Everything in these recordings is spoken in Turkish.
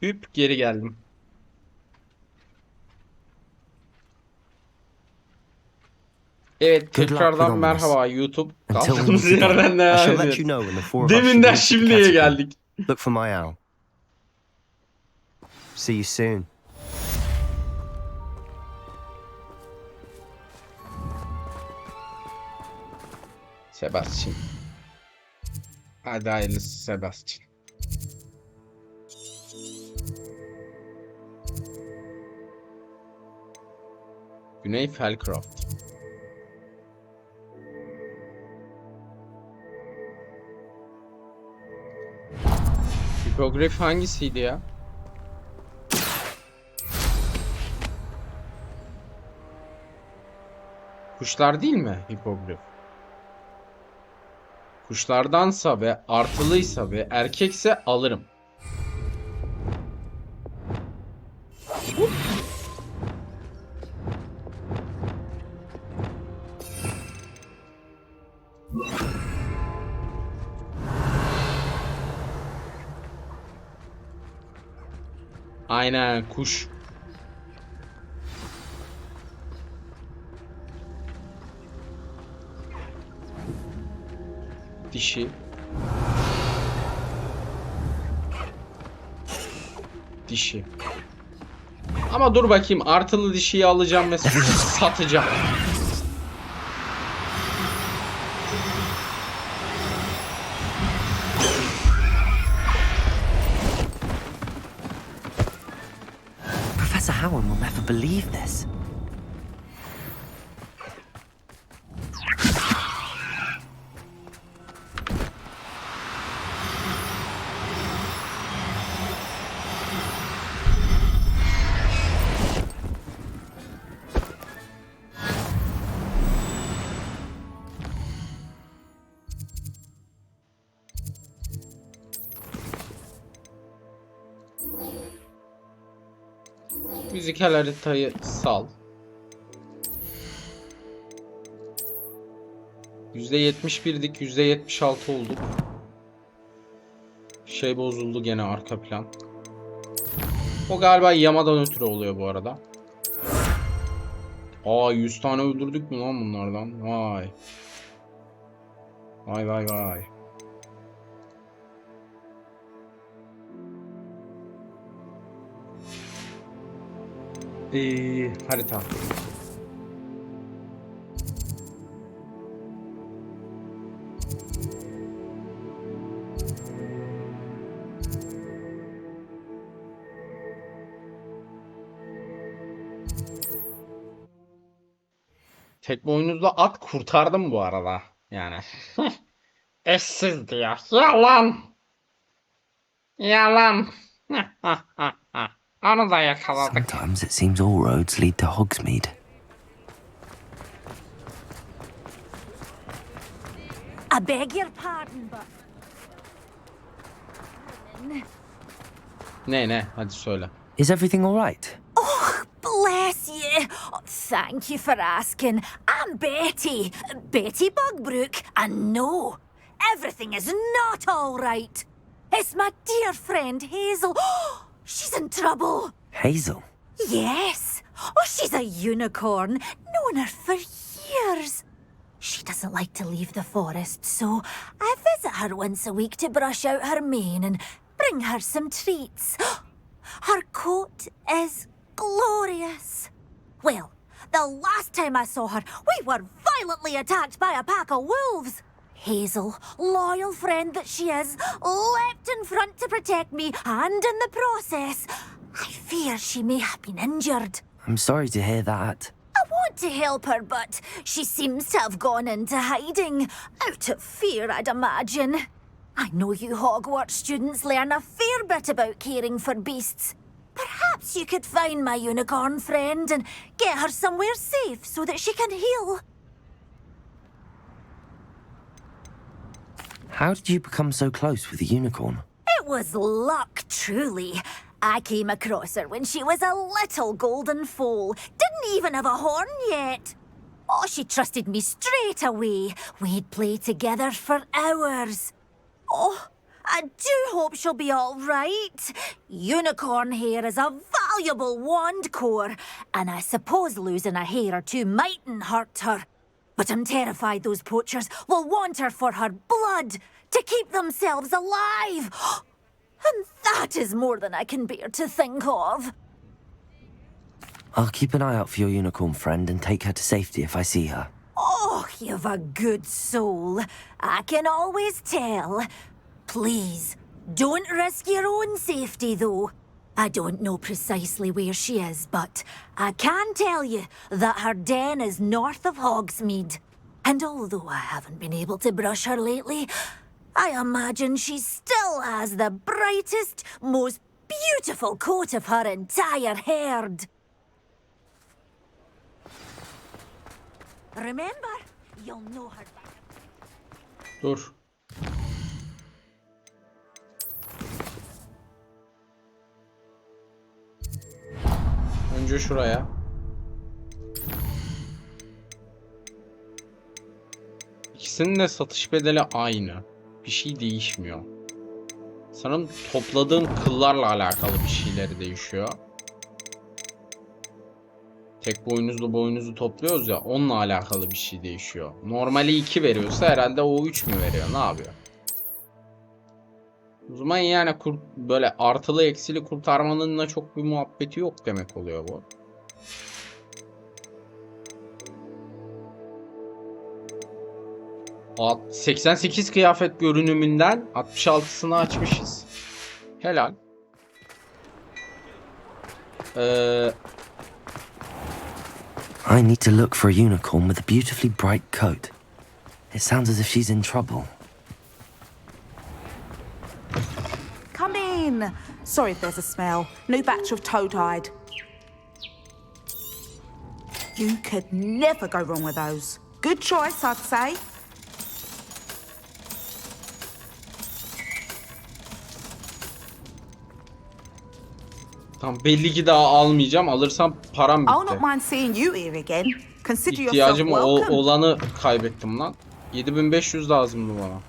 Hüp geri geldim. Evet, Good luck with tekrardan Ominous. merhaba YouTube. Until we Kaldığımız meet again, yerden I devam shall let ediyoruz. you know when the four of us should Deminden meet at the şimdiye catacomb. geldik. Look for my owl. See you soon. Sebastian. Hadi hayırlısı Sebastian. Güney Felcroft. Hipogrif hangisiydi ya? Kuşlar değil mi hipogrif? Kuşlardansa ve artılıysa ve erkekse alırım. Aynen kuş. Dişi. Dişi. Ama dur bakayım, artılı dişiyi alacağım ve satacağım. Professor Howard will never believe this. Müzikal haritayı sal. %71'dik, %76 olduk. Şey bozuldu gene, arka plan. O galiba yamadan ötürü oluyor bu arada. Aa, 100 tane öldürdük mü lan bunlardan? Vay. Vay vay vay. Harita. Tek boynuzlu at kurtardım bu arada. Yani. Eşsizdi ya. Yalan. Yalan. Onu da yakaladık. Sometimes it seems all roads lead to Hogsmeade. I beg your pardon, but... Ne? Hadi söyle. Is everything all right? Oh, bless you. Oh, thank you for asking. I'm Betty. Betty Bugbrook. And no, everything is not all right. It's my dear friend Hazel. Oh, she's in trouble. Hazel? Yes. Oh, she's a unicorn. Known her for years. She doesn't like to leave the forest, so I visit her once a week to brush out her mane and bring her some treats. Her coat is glorious. Well, the last time I saw her, we were violently attacked by a pack of wolves. Hazel, loyal friend that she is, leapt in front to protect me, and in the process, I fear she may have been injured. I'm sorry to hear that. I want to help her, but she seems to have gone into hiding. Out of fear, I'd imagine. I know you Hogwarts students learn a fair bit about caring for beasts. Perhaps you could find my unicorn friend and get her somewhere safe so that she can heal. How did you become so close with the unicorn? It was luck, truly. I came across her when she was a little golden foal. Didn't even have a horn yet. Oh, she trusted me straight away. We'd play together for hours. Oh, I do hope she'll be all right. Unicorn hair is a valuable wand core, and I suppose losing a hair or two mightn't hurt her. But I'm terrified those poachers will want her for her blood, to keep themselves alive. And that is more than I can bear to think of. I'll keep an eye out for your unicorn friend and take her to safety if I see her. Oh, you've a good soul. I can always tell. Please, don't risk your own safety, though. I don't know precisely where she is, but I can tell you that her den is north of Hogsmeade. And although I haven't been able to brush her lately, I imagine she still has the brightest, most beautiful coat of her entire herd. Remember, you'll know her better. Dur. Önce şuraya. İkisinin de satış bedeli aynı. Bir şey değişmiyor. Sanırım topladığın kıllarla alakalı bir şeyleri değişiyor. Tek boynuzu topluyoruz ya, onunla alakalı bir şey değişiyor. Normali 2 veriyorsa herhalde o 3 mü veriyor? Ne yapıyor? O zaman yani böyle artılı eksili kurtarmanın da çok bir muhabbeti yok demek oluyor bu. Aa, 88 kıyafet görünümünden 66'sını açmışız. Helal. I need to look for a unicorn with a beautifully bright coat. It sounds as if she's in trouble. Come in. Sorry if there's a smell. New batch of toad-hide. You could never go wrong with those. Good choice, I'd say. Tam belli ki daha almayacağım. Alırsam param I'll not bitti. mind seeing you here again. Consider yourself İhtiyacım welcome. olanı kaybettim lan. 7500 lazımdı bana.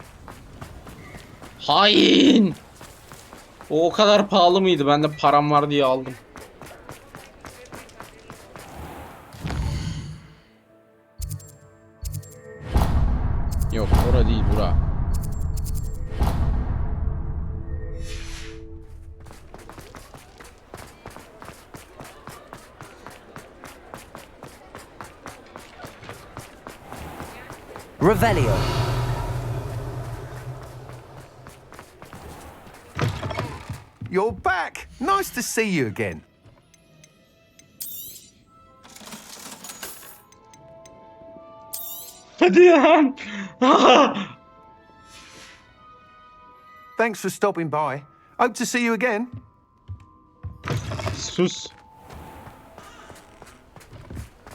Hain! O kadar pahalı mıydı? Ben de param var diye aldım. Yok, ora değil, bura. Revelio. You're back. Nice to see you again. Hadi ya. Thanks for stopping by. Hope to see you again. Sus.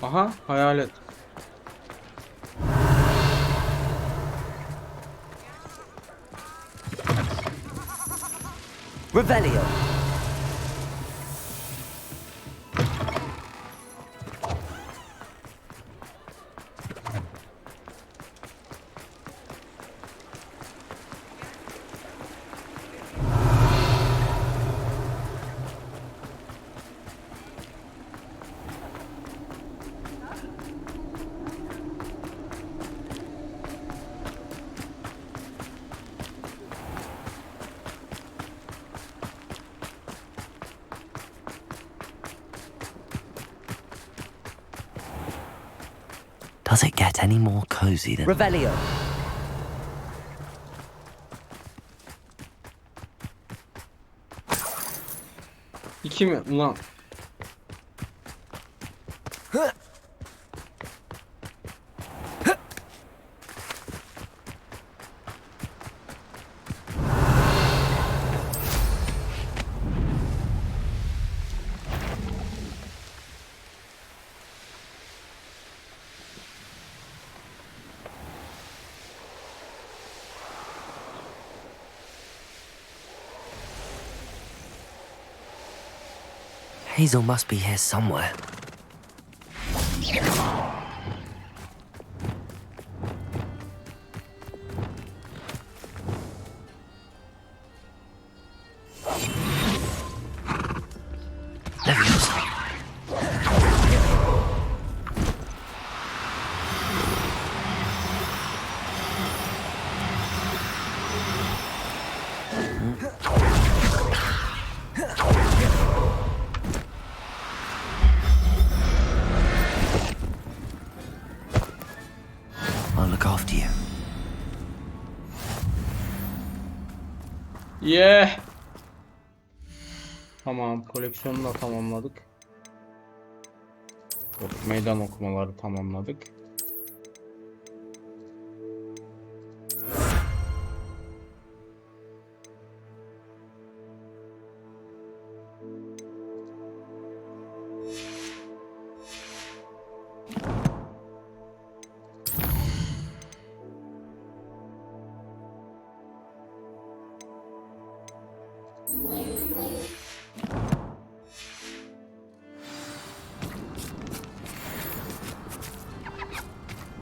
Aha, hayalet. Revelio. Does it get any more cozy than Revelio? İki mi? Ulan. Hazel must be here somewhere. Leviosa. I'll look after you. Yeah. Tamam, koleksiyonu da tamamladık. Meydan okumaları tamamladık.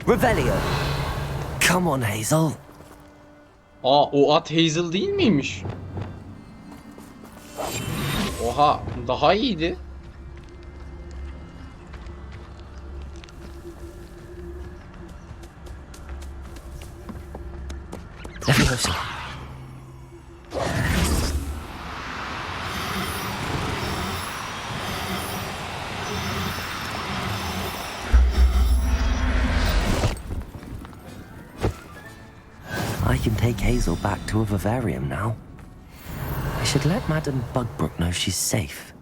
Revelio. Come on, Hazel. Aa, o at Hazel değil miymiş? Oha, daha iyiydi. Leviosa. I can take Hazel back to a vivarium now. I should let Madame Bugbrook know she's safe.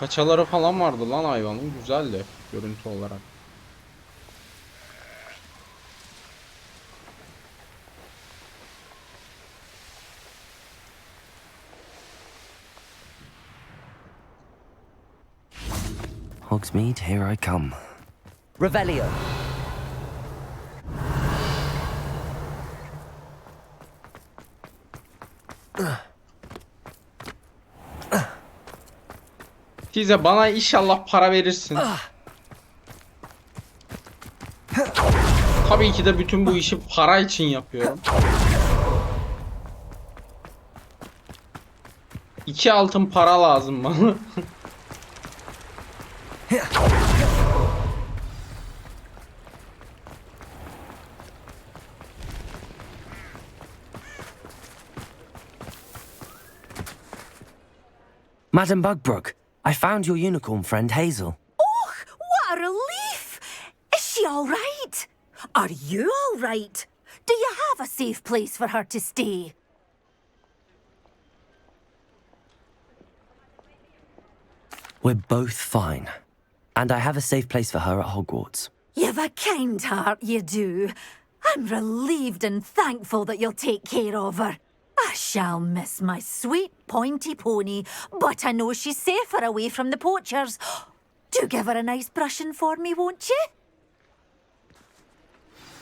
Paçaları falan vardı lan hayvanın. Güzeldi görüntü olarak. Hogsmeade, here I come. Revelio. Size bana inşallah para verirsin. Tabii ki de bütün bu işi para için yapıyorum. 2 altın para lazım bana. Madame Bugbrook, I found your unicorn friend Hazel. Oh, what a relief! Is she all right? Are you all right? Do you have a safe place for her to stay? We're both fine. And I have a safe place for her at Hogwarts. You've a kind heart, you do. I'm relieved and thankful that you'll take care of her. I shall miss my sweet pointy pony, but I know she's safer away from the poachers. Do give her a nice brushing for me, won't you?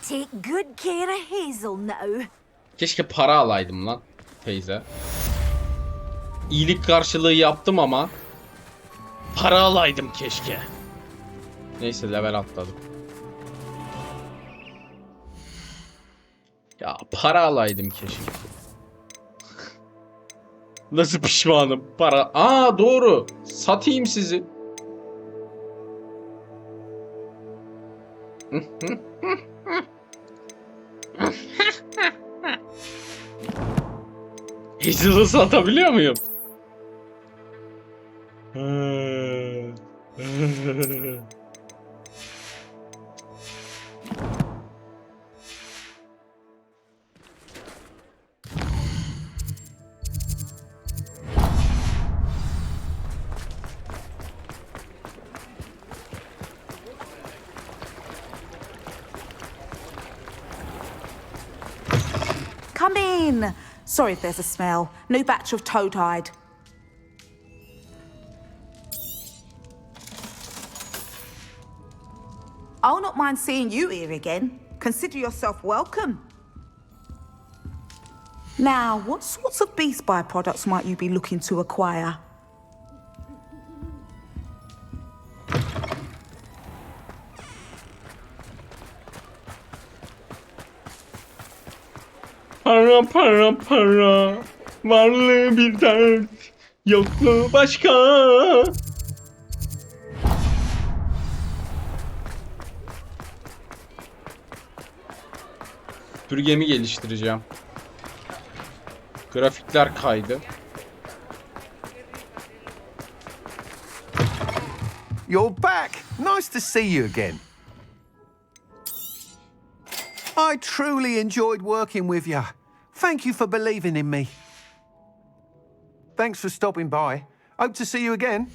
Take good care of Hazel now. Keşke para alaydım lan teyze. İyilik karşılığı yaptım ama para alaydım keşke. Neyse, level atladım. Ya para alaydım keşke. Nasıl pişmanım? Para. Aa, doğru. Satayım sizi. Hazel'ı satabiliyor muyum? Come in. Sorry if there's a smell. New batch of toad-hide. I'll not mind seeing you here again. Consider yourself welcome. Now, what sorts of beast byproducts might you be looking to acquire? Para para para. Varlığı bir dert. Yokluğu başka. Süpürgemi geliştireceğim. Grafikler kaydı. You're back. Nice to see you again. I truly enjoyed working with you. Thank you for believing in me. Thanks for stopping by. Hope to see you again.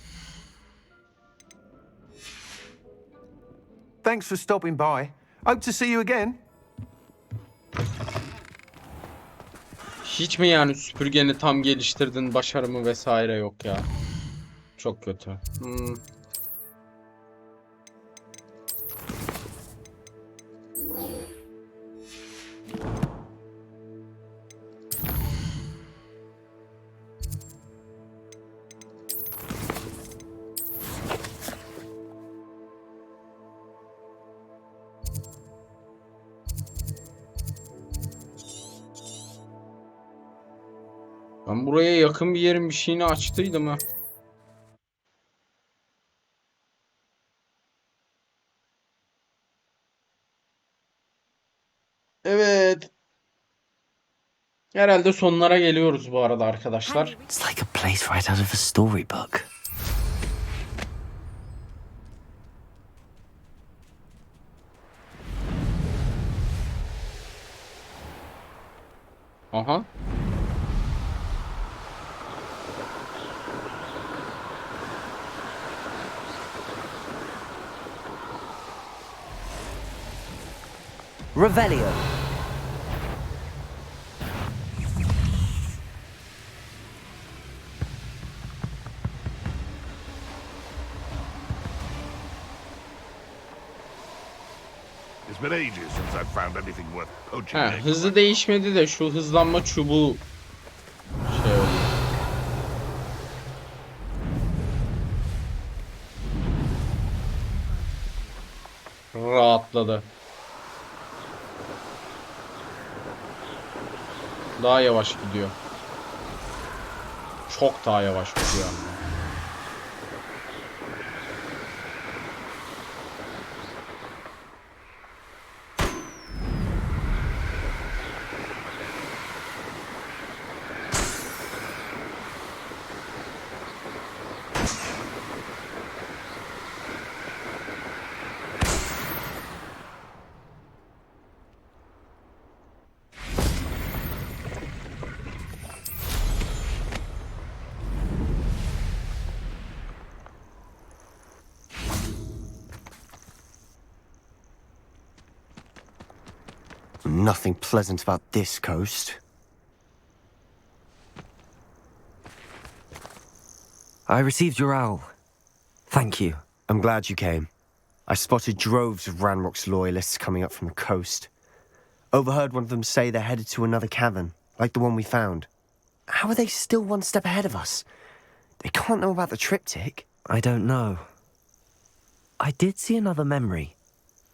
Thanks for stopping by. Hope to see you again. Hiç mi yani süpürgeni tam geliştirdin, başarımı vesaire yok ya. Çok kötü. Ben buraya yakın bir yerin bir şeyini açtıydım ha. Evet. Herhalde sonlara geliyoruz bu arada arkadaşlar. It's like a place right out of a storybook. Aha. Revelio. It's been ages since I've found anything worth poaching. He, hızı değişmedi de şu hızlanma çubuğu şey oldu. Rahatladı. Daha yavaş gidiyor. Çok daha yavaş gidiyor. Nothing pleasant about this coast. I received your owl. Thank you. I'm glad you came. I spotted droves of Ranrock's loyalists coming up from the coast. Overheard one of them say they're headed to another cavern, like the one we found. How are they still one step ahead of us? They can't know about the triptych. I don't know. I did see another memory.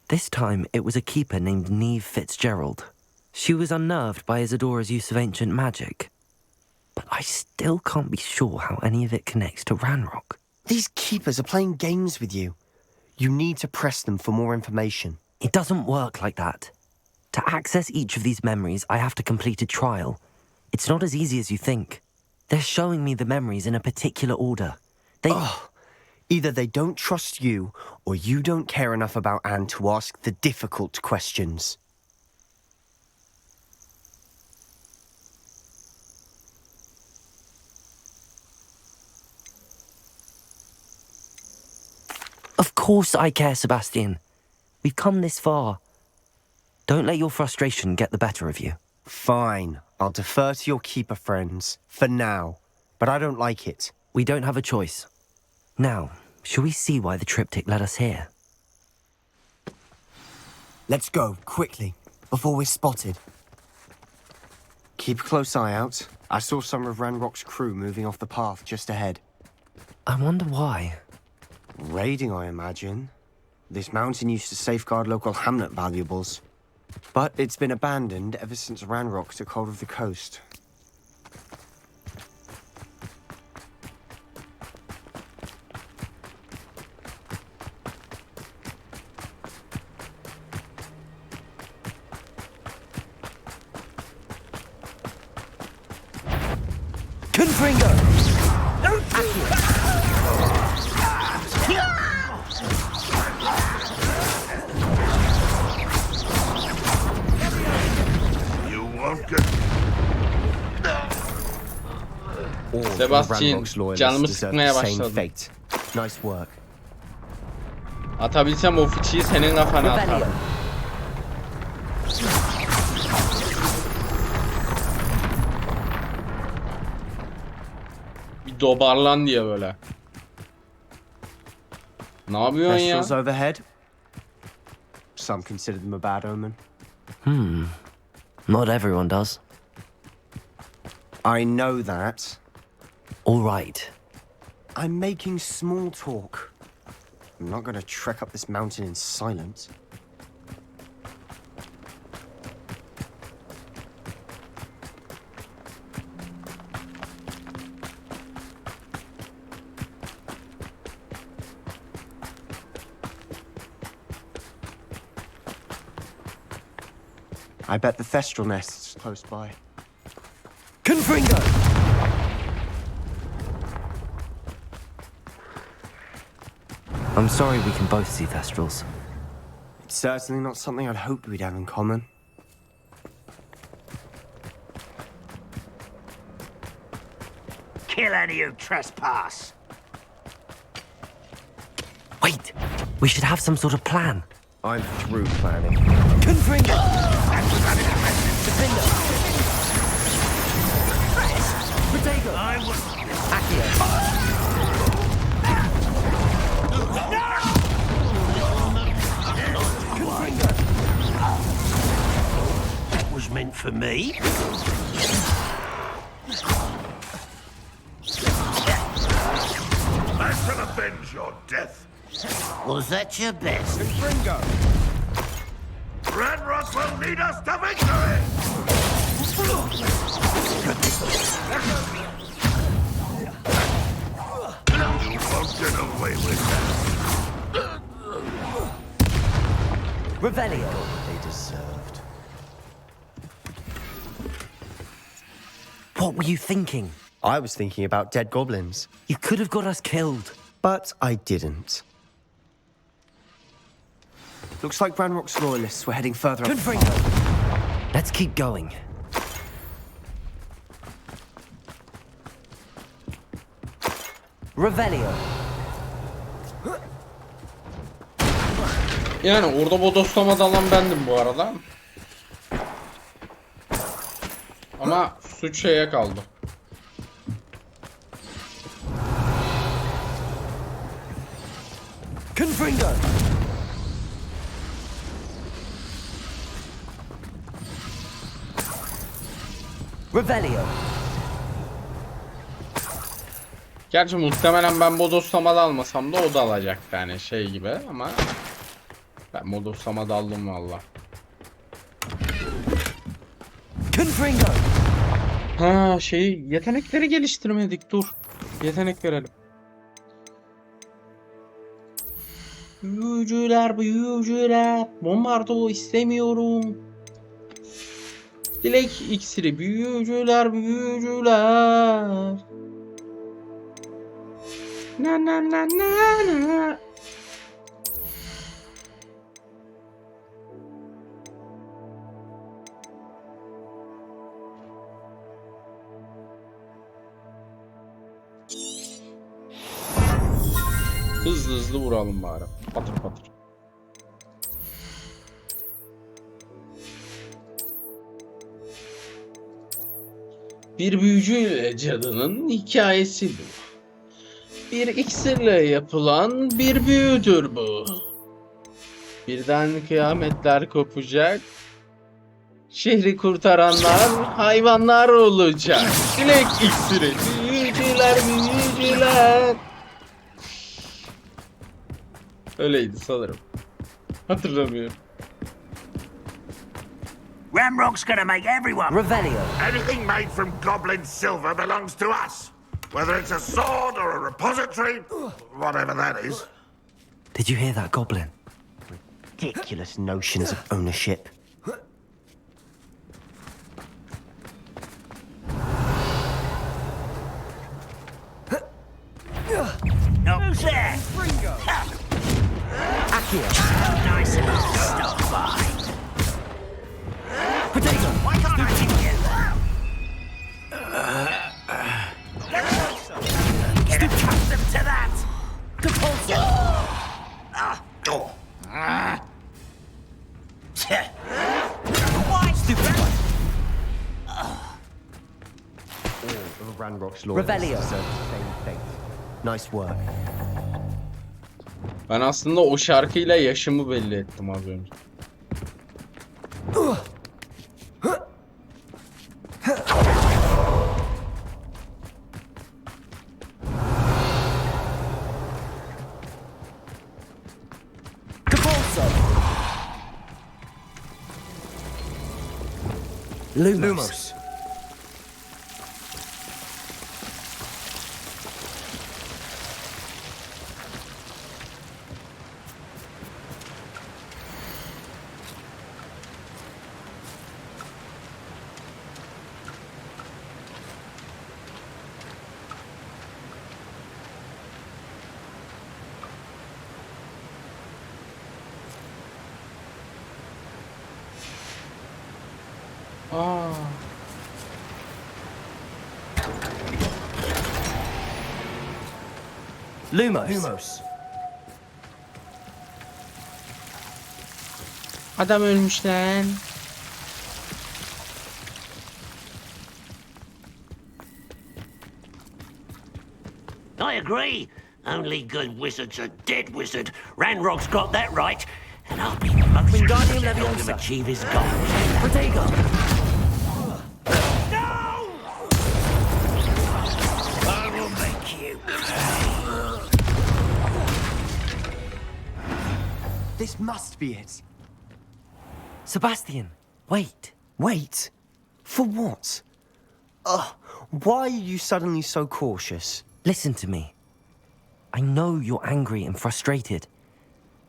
This time, it was a keeper named Neve Fitzgerald. She was unnerved by Isadora's use of ancient magic. But I still can't be sure how any of it connects to Ranrock. These keepers are playing games with you. You need to press them for more information. It doesn't work like that. To access each of these memories, I have to complete a trial. It's not as easy as you think. They're showing me the memories in a particular order. Either they don't trust you, or you don't care enough about Anne to ask the difficult questions. Of course I care, Sebastian. We've come this far. Don't let your frustration get the better of you. Fine. I'll defer to your keeper friends, for now. But I don't like it. We don't have a choice. Now, shall we see why the triptych led us here? Let's go, quickly, before we're spotted. Keep a close eye out. I saw some of Ranrock's crew moving off the path just ahead. I wonder why. Raiding, I imagine. This mountain used to safeguard local hamlet valuables. But it's been abandoned ever since Ranrock took hold of the coast. Confringo! You won't get... All of Sebastian, Ranrock's loyalists canımı deserve sıkmaya the same başladı. fate. Nice work. Atabilsem o fıçıyı senin kafana atarım. Bir dobarlan diye böyle. Ne yapıyorsun ya? Vessels overhead. Some consider them a bad omen. Not everyone does. I know that. All right. I'm making small talk. I'm not going to trek up this mountain in silence. I bet the Thestral nest's close by. Confringo! I'm sorry we can both see Thestrals. It's certainly not something I'd hoped we'd have in common. Kill any who trespass. Wait! We should have some sort of plan. I'm through planning. Confringo! Protego! Accio! That was meant for me. I shall avenge your death. Was that your best? Ringo! Ranrock will lead us to victory! You won't get away with that. Revelio! They deserved. What were you thinking? I was thinking about dead goblins, You could have got us killed. but I didn't. Looks like Ranrock's loyalists were heading further up. Confringo! Let's keep going. Revelio! Yani orada bodoslama dalan bendim bu arada. Ama suç şeye kaldı. Confringo! Revelio! Gerçi muhtemelen ben bodoslama almasam da o da alacak yani şey gibi ama ben bodoslama daldım valla. Confringo! Ha şeyi yetenekleri geliştirmedik, dur. Yetenek verelim. Büyücüler, büyücüler. Bombardo istemiyorum. Dilek iksiri, büyücüler, büyücüler. Na na na na na. Hızlı hızlı vuralım bari. Patır patır. Bir büyücüyle cadının hikayesi bu. Bir iksirle yapılan bir büyüdür bu. Birden kıyametler kopacak. Şehri kurtaranlar hayvanlar olacak. Dilek iksiri. Büyücüler, büyücüler. Öyleydi sanırım. Hatırlamıyorum. Ramrock's gonna make everyone. Revelio. Anything made from goblin silver belongs to us. Whether it's a sword or a repository, whatever that is. Did you hear that, Goblin? Ridiculous notions of ownership. Who's there? Accio. Nice enough to stop by. Potato. Why can't I keep Get accustomed to that. Compulsion. Why? Stupid. All of Ranrock's loyalists Revelio. serve the same fate. Nice work. Ben aslında o şarkıyla yaşımı belli ettim az önce. Compulso. Lumos. Aa. Lumos. Adam ölmüş lan. I agree. Only good wizards are dead wizard. Ranrock's got that right. And I'll be most Wingardium to help him Leviosa. achieve his goals. Potato. No! I will make you. This must be it. Sebastian, wait. Wait. For what? Ugh. Why are you suddenly so cautious? Listen to me. I know you're angry and frustrated,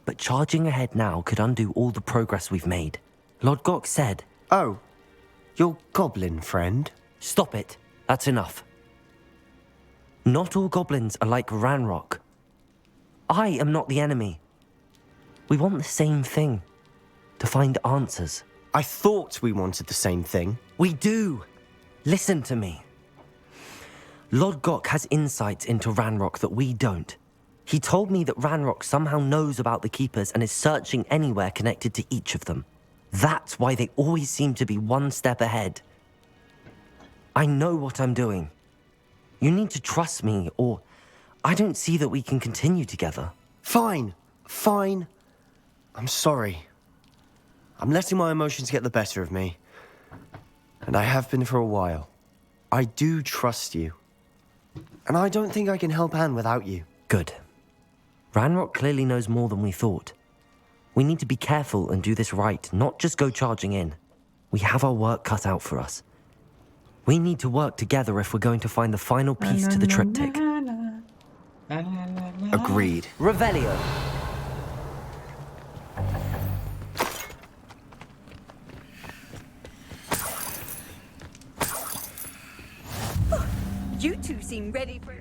but charging ahead now could undo all the progress we've made. Lord Gok said, Oh, your goblin friend? stop it. That's enough. Not all goblins are like Ranrock. I am not the enemy. We want the same thing. To find answers. I thought we wanted the same thing. We do. Listen to me. Lord Gok has insights into Ranrock that we don't. He told me that Ranrock somehow knows about the Keepers and is searching anywhere connected to each of them. That's why they always seem to be one step ahead. I know what I'm doing. You need to trust me, or I don't see that we can continue together. Fine. Fine. I'm sorry. I'm letting my emotions get the better of me. And I have been for a while. I do trust you. And I don't think I can help Anne without you. Good. Ranrock clearly knows more than we thought. We need to be careful and do this right, not just go charging in. We have our work cut out for us. We need to work together if we're going to find the final piece to the triptych. Agreed. Revelio. You two seem ready for...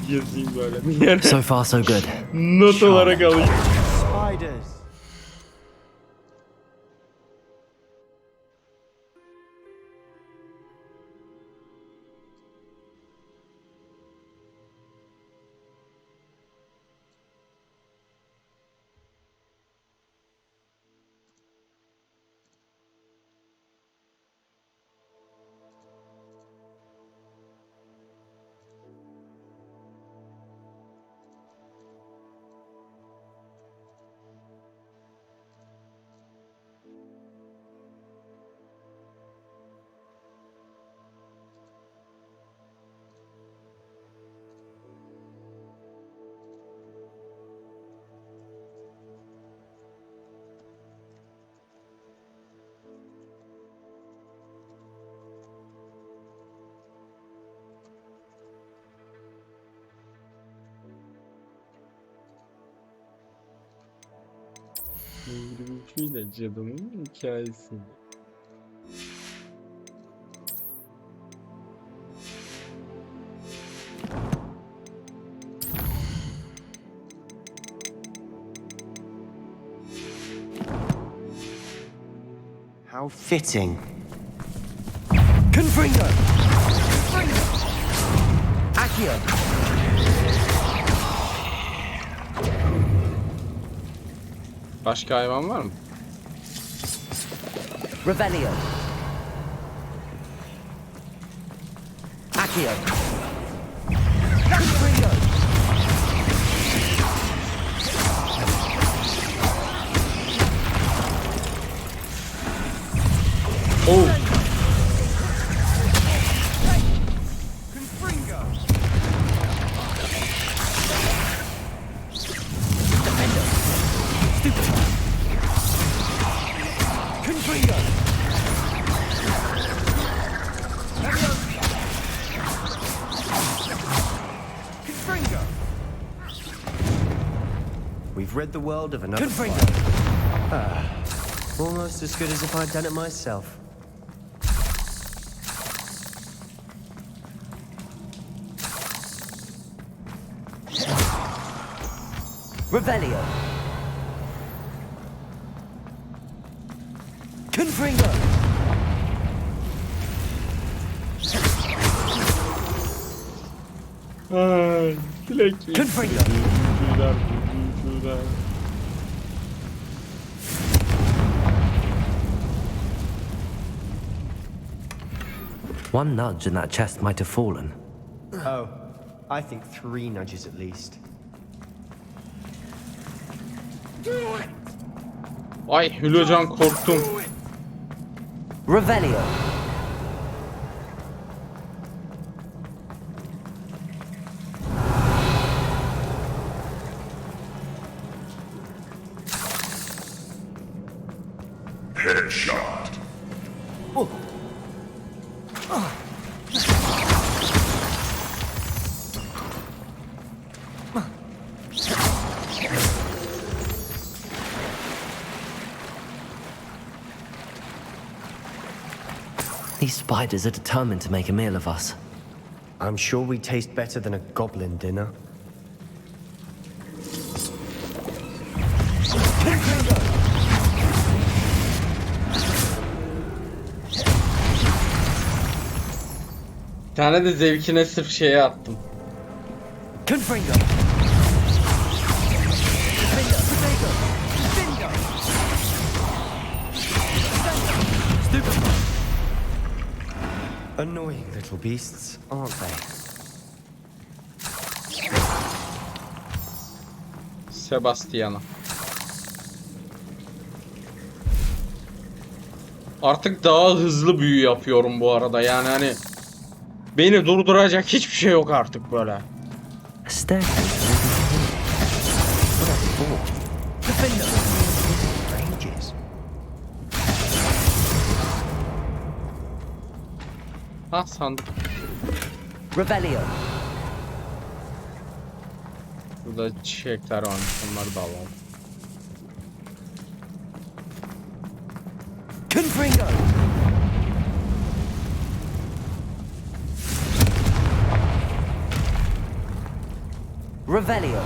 yazayım böyle bir yere. So far, so good. Not olarak alayım. Spiders. Yürüyüşüyle cadının hikayesi. How fitting. Confringo! Accio! Başka hayvan var mı? Revelio! Accio! Confringo! Oh! We've rid the world of another Confringo! fight. Almost as good as if I'd done it myself. Revelio! Confringo! Ay, Dilek. Confringo! Şuradan. One nudge and that chest might have fallen. Oh, I think 3 nudges at least. Ay Hülocan korktum. Revelio! Headshot. These spiders are determined to make a meal of us. I'm sure we taste better than a goblin dinner. Bir tane de zevkine sırf şeye attım. Confringo! Annoying little beasts, aren't they? Sebastian'a. Artık daha hızlı büyü yapıyorum bu arada. Yani hani beni durduracak hiçbir şey yok artık böyle. A staircase. What a fool. Ranges. Ha sandık. Revelio! Burada çiçekler var. Onları da alalım. Confringo! Revelio.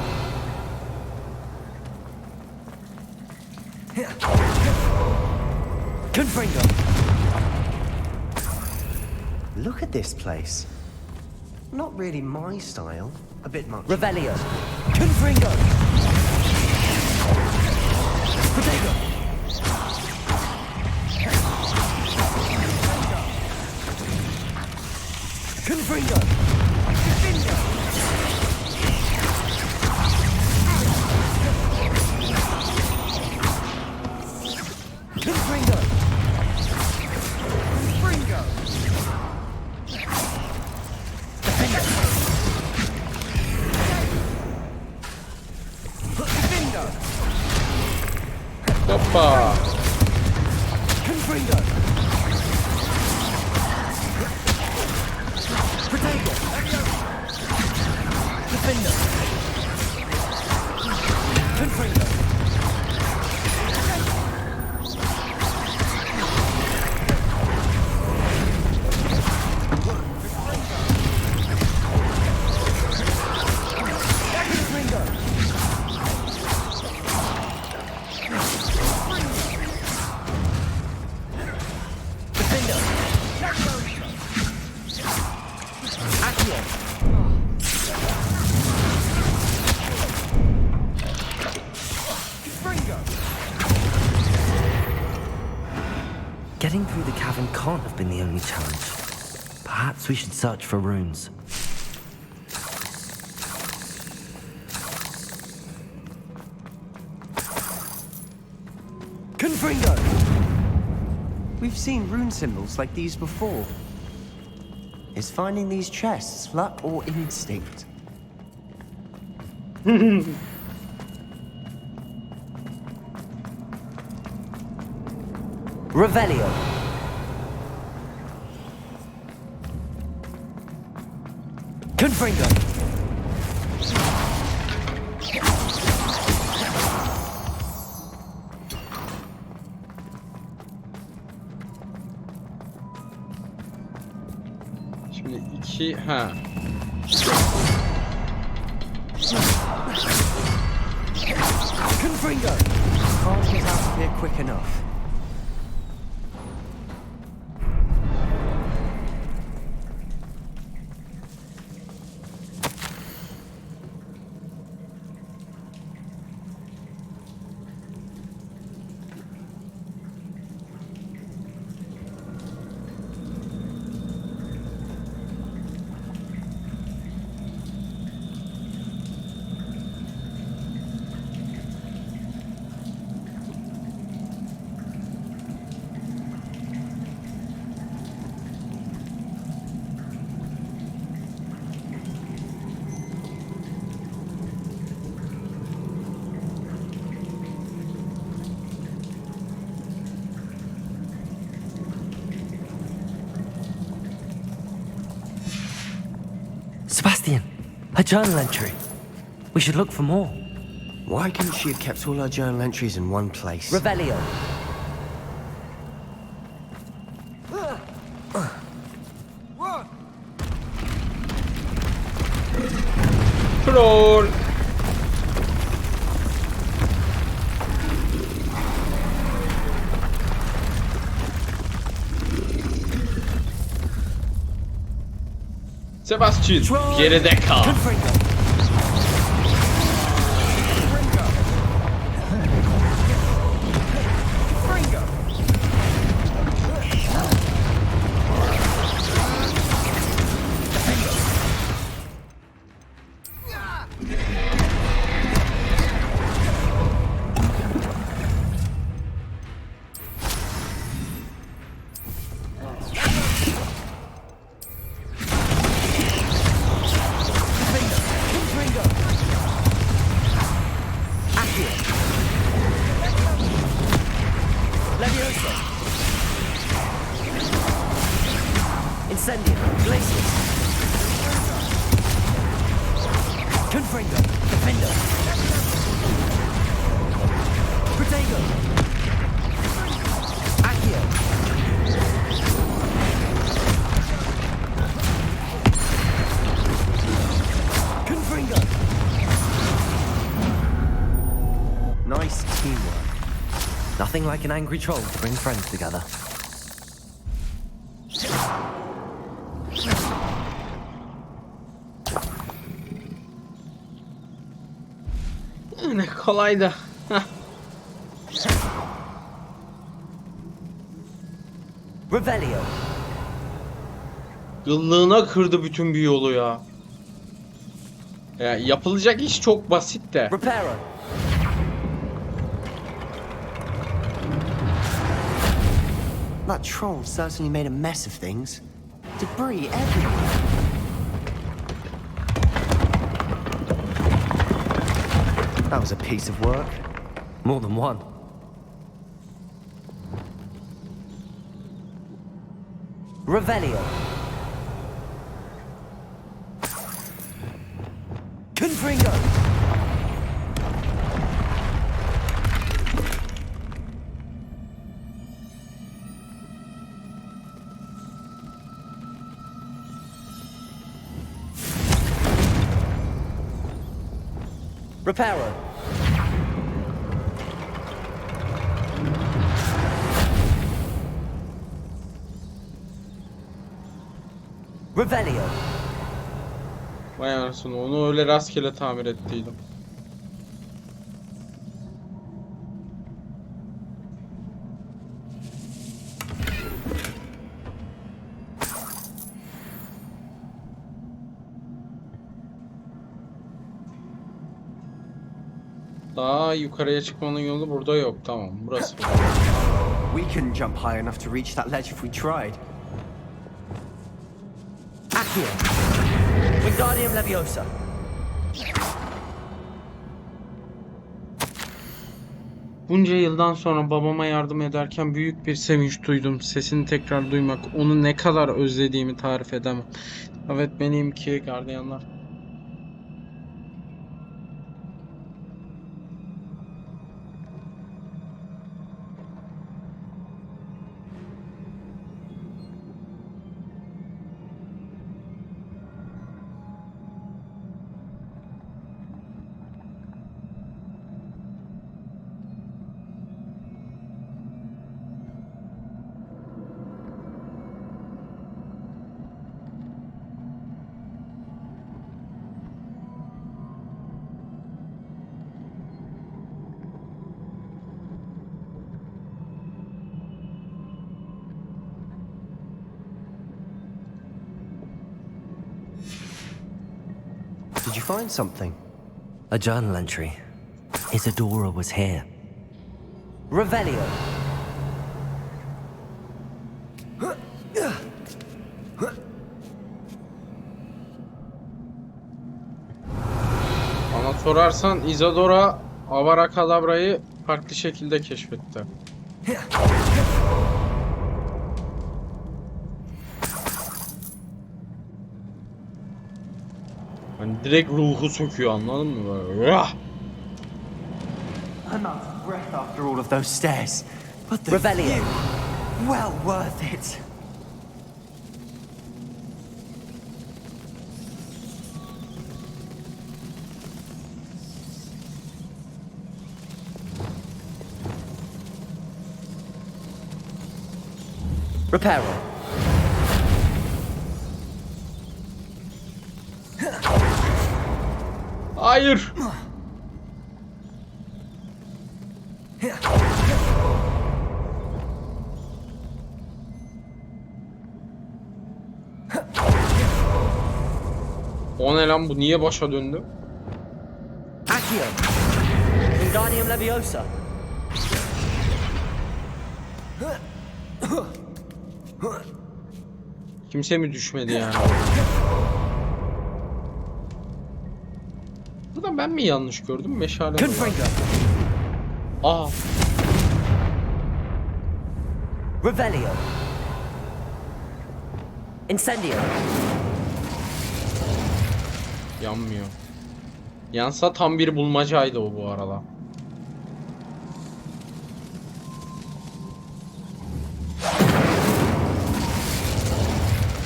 Confringo. Look at this place. Not really my style. A bit much. Revelio. Confringo. Protego. Confringo. Confringo. Hoppa. Confringo. Protego. Defender. Confringo. Getting through the cavern can't have been the only challenge. Perhaps we should search for runes. Confringo! We've seen rune symbols like these before. Is finding these chests luck or instinct? Revelio. Confringo. Şimdi iki ha. Confringo. Can't get out of here quick enough. Sebastian, a journal entry. We should look for more. Why couldn't she have kept all her journal entries in one place? Revelio. Troll. Sebastian geride kal. Confringo. Incendio. Glacius. Confringo. Defender. Protego. Accio. Confringo. Nice teamwork. Nothing like an angry troll to bring friends together. Ne kolay da. Heh. Revelio. Gıllığına kırdı bütün bir yolu ya. Ya yapılacak iş çok basit de. Reparo. That troll certainly made a mess of things. Debris everywhere. That was a piece of work. More than one. Revelio. Confringo. Reparo. Revelio. Vay anasını, onu öyle rastgele tamir ettiydim. Daha yukarıya çıkmanın yolu burada yok. Tamam, burası. We couldn't jump high enough to reach that ledge if we tried. Accio. Wingardium Leviosa. Bunca yıldan sonra babama yardım ederken büyük bir sevinç duydum. Sesini tekrar duymak, onu ne kadar özlediğimi tarif edemem. Evet, benim ki gardiyanlar. Did you find something? A journal entry. Isadora was here. Revelio. Bana sorarsan Isadora Avara Kadabra'yı farklı şekilde keşfetti. Hani direkt ruhu söküyor, anladın mı böyle? Rah! I'm out of breath after all of those stairs. But the Revelio. view, well worth it. Reparo. Hayır. O ne lan, bu niye başa döndü? Accio. Wingardium Leviosa. Kimse mi düşmedi yani? Burada ben mi yanlış gördüm? Meşale mi var? Confringo. Aa, Revelio. Incendio. yanmıyor. Yansa tam bir bulmacaydı o bu arada.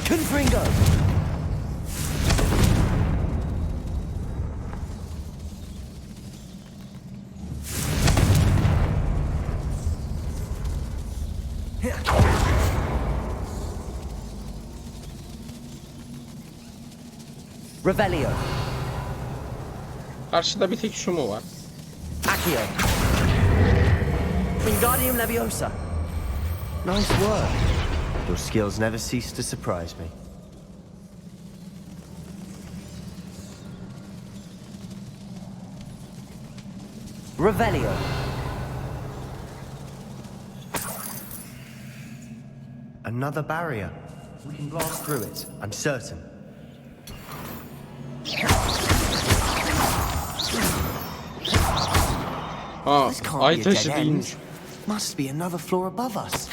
Confringo. Revelio. Karşıda bir tek şu mu var? Accio. Wingardium Leviosa. Nice work. Your skills never cease to surprise me. Revelio. Another barrier. We can blast through it, I'm certain. Aa, This can't ay be a taşı dead end. değilmiş. Must be another floor above us.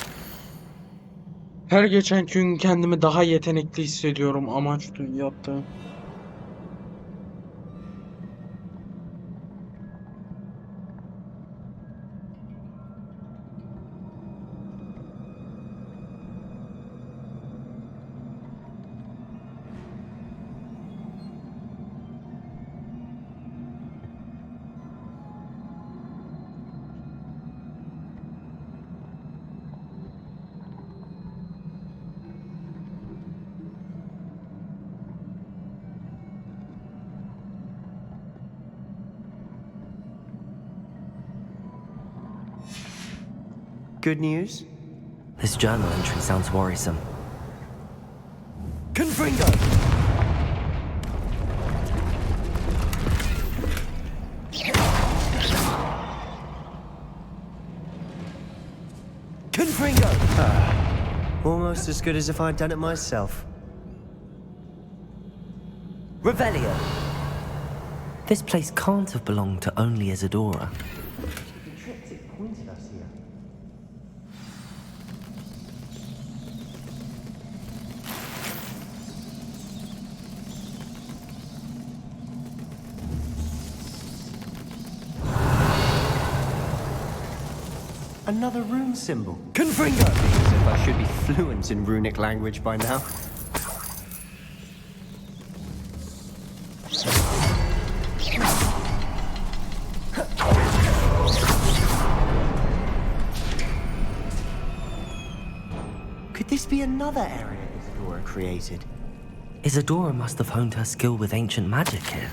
Her geçen gün kendimi daha yetenekli hissediyorum amaç yaptığım. Good news? This journal entry sounds worrisome. Confringo! Confringo! Almost as good as if I'd done it myself. Revelio. This place can't have belonged to only Isadora. The triptych pointed us here. Another rune symbol. Confringo! As if I should be fluent in runic language by now. Could this be another area Isadora created? Isadora must have honed her skill with ancient magic here.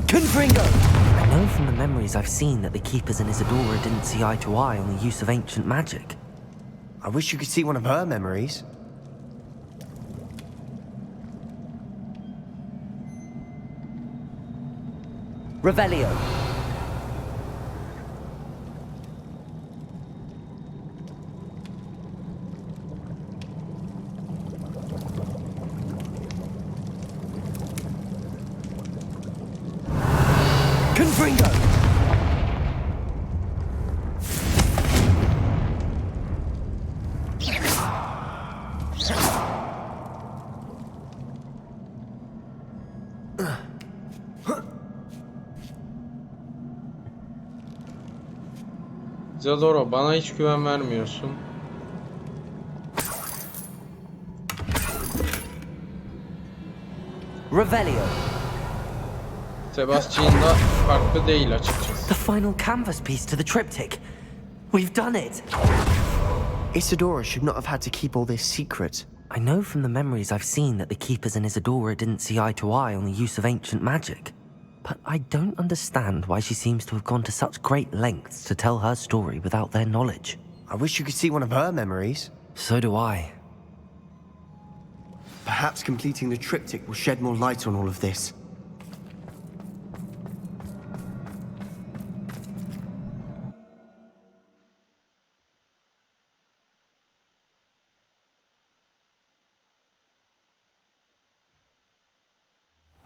Confringo! I know from the memories I've seen that the Keepers and Isadora didn't see eye to eye on the use of ancient magic. I wish you could see one of her memories. Revelio. Confringo! Isadora, bana hiç güven vermiyorsun. Revelio. Sebastian da farklı değil açıkçası. The final canvas piece to the triptych. We've done it. Isadora should not have had to keep all this secret. I know from the memories I've seen that the Keepers and Isadora didn't see eye to eye on the use of ancient magic. But I don't understand why she seems to have gone to such great lengths to tell her story without their knowledge. I wish you could see one of her memories. So do I. Perhaps completing the triptych will shed more light on all of this.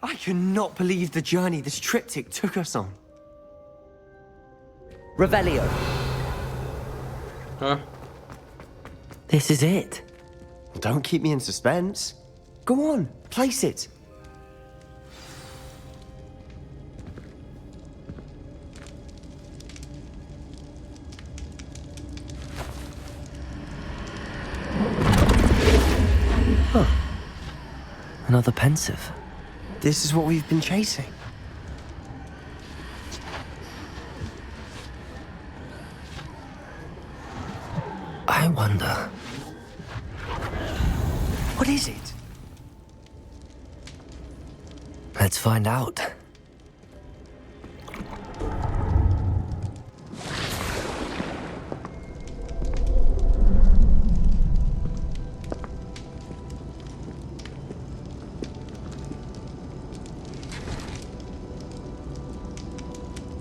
I cannot believe the journey this triptych took us on. Revelio. Ha? This is it. Don't keep me in suspense. Go on, place it. Another pensive. This is what we've been chasing. I wonder. What is it? Let's find out.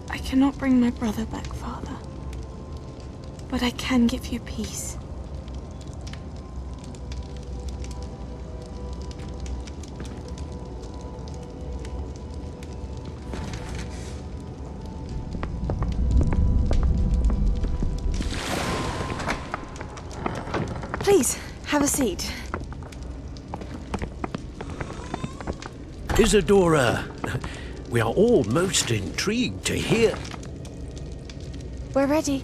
I cannot bring my brother back, Father. But I can give you peace. Please, have a seat. Isadora, we are all most intrigued to hear. We're ready.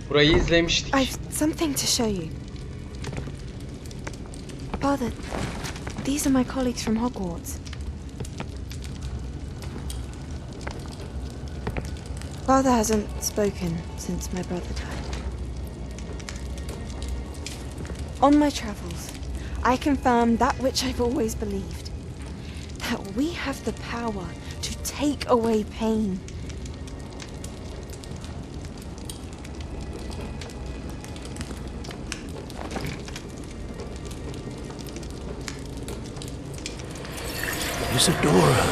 Burayı izlemiştik. I've something to show you. Father, these are my colleagues from Hogwarts. Father hasn't spoken since my brother died. On my travels, I confirmed that which I've always believed. That we have the power to take away pain. Isadora.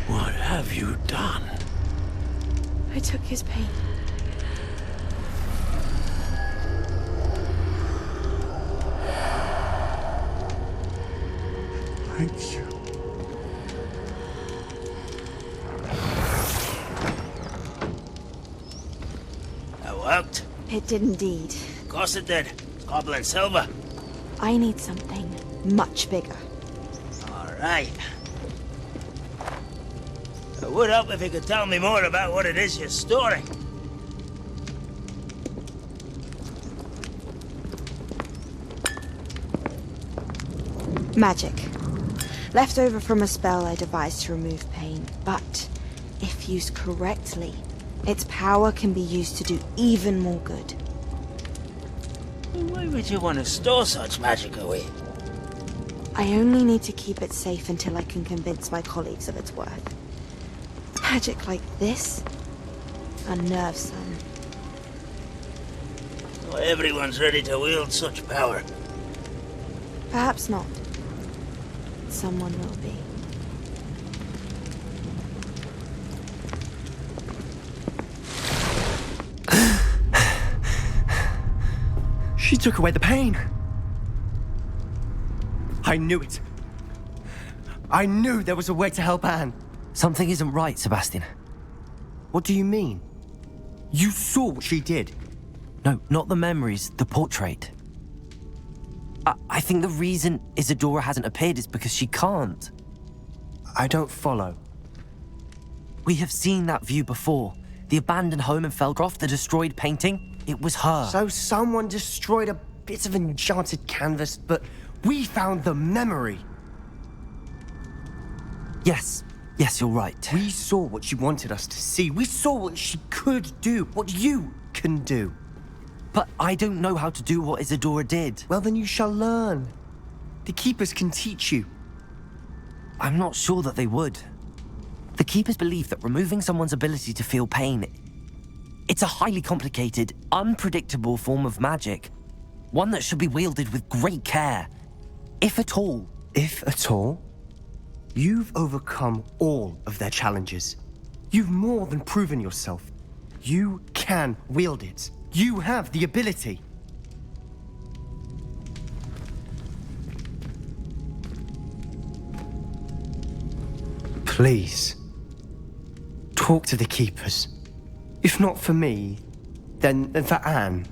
What have you done? I took his pain. Thank you. That worked. It did indeed. Of course it did. Goblin silver. I need something much bigger. All right. It would help if you could tell me more about what it is you're storing. Magic. Left over from a spell I devised to remove pain, but if used correctly, its power can be used to do even more good. Why would you want to store such magic away? I only need to keep it safe until I can convince my colleagues of its worth. Magic like this unnerves some. Not everyone's ready to wield such power. Perhaps not. Someone will be. She took away the pain. I knew it. I knew there was a way to help Anne. Something isn't right, Sebastian. What do you mean? You saw what she did. No, not the memories, the portrait. I think the reason Isadora hasn't appeared is because she can't. I don't follow. We have seen that view before. The abandoned home in Felcroft, the destroyed painting. It was her. So someone destroyed a bit of enchanted canvas, but we found the memory. Yes, you're right. We saw what she wanted us to see. We saw what she could do, what you can do. But I don't know how to do what Isadora did. Well, then you shall learn. The Keepers can teach you. I'm not sure that they would. The Keepers believe that removing someone's ability to feel pain, it's a highly complicated, unpredictable form of magic. One that should be wielded with great care. If at all. If at all? You've overcome all of their challenges. You've more than proven yourself. You can wield it. You have the ability. Please, talk to the keepers. If not for me, then for Anne.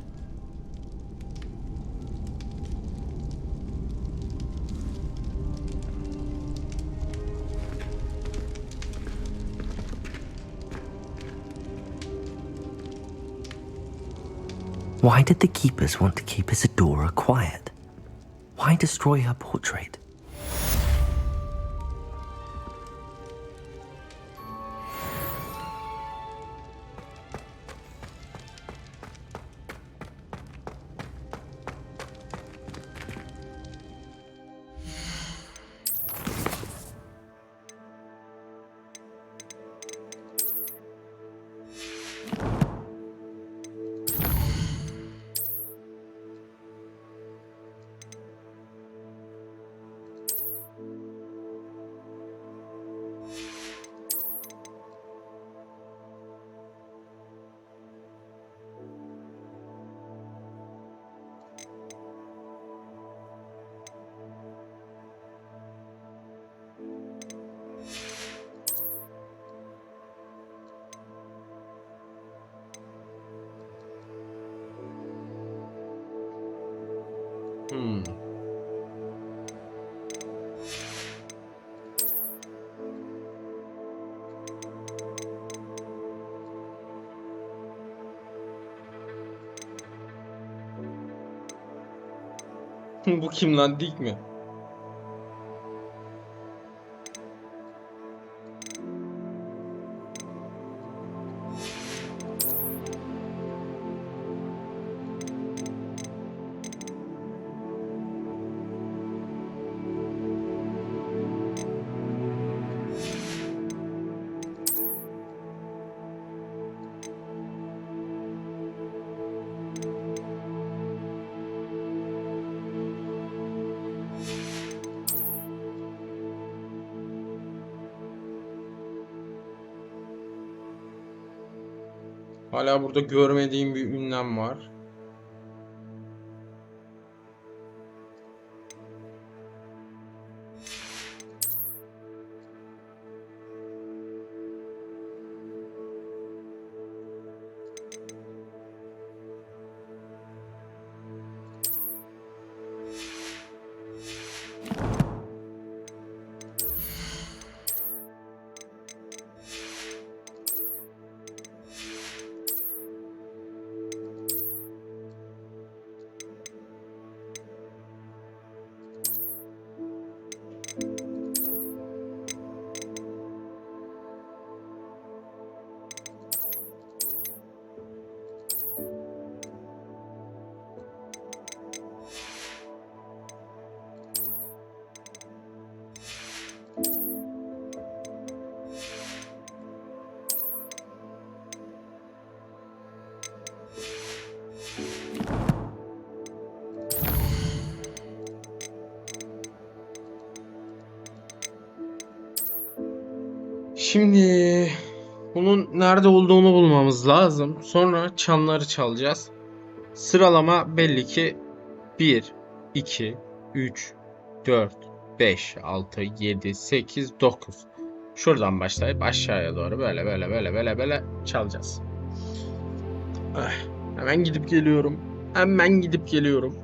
Why did the keepers want to keep Isadora quiet? Why destroy her portrait? Bu kim lan, dik mi? Hala burada görmediğim bir ünlem var. Şimdi bunun nerede olduğunu bulmamız lazım. Sonra çanları çalacağız. Sıralama belli ki 1, 2, 3, 4, 5, 6, 7, 8, 9. Şuradan başlayıp aşağıya doğru böyle çalacağız. Hemen gidip geliyorum. Hemen gidip geliyorum.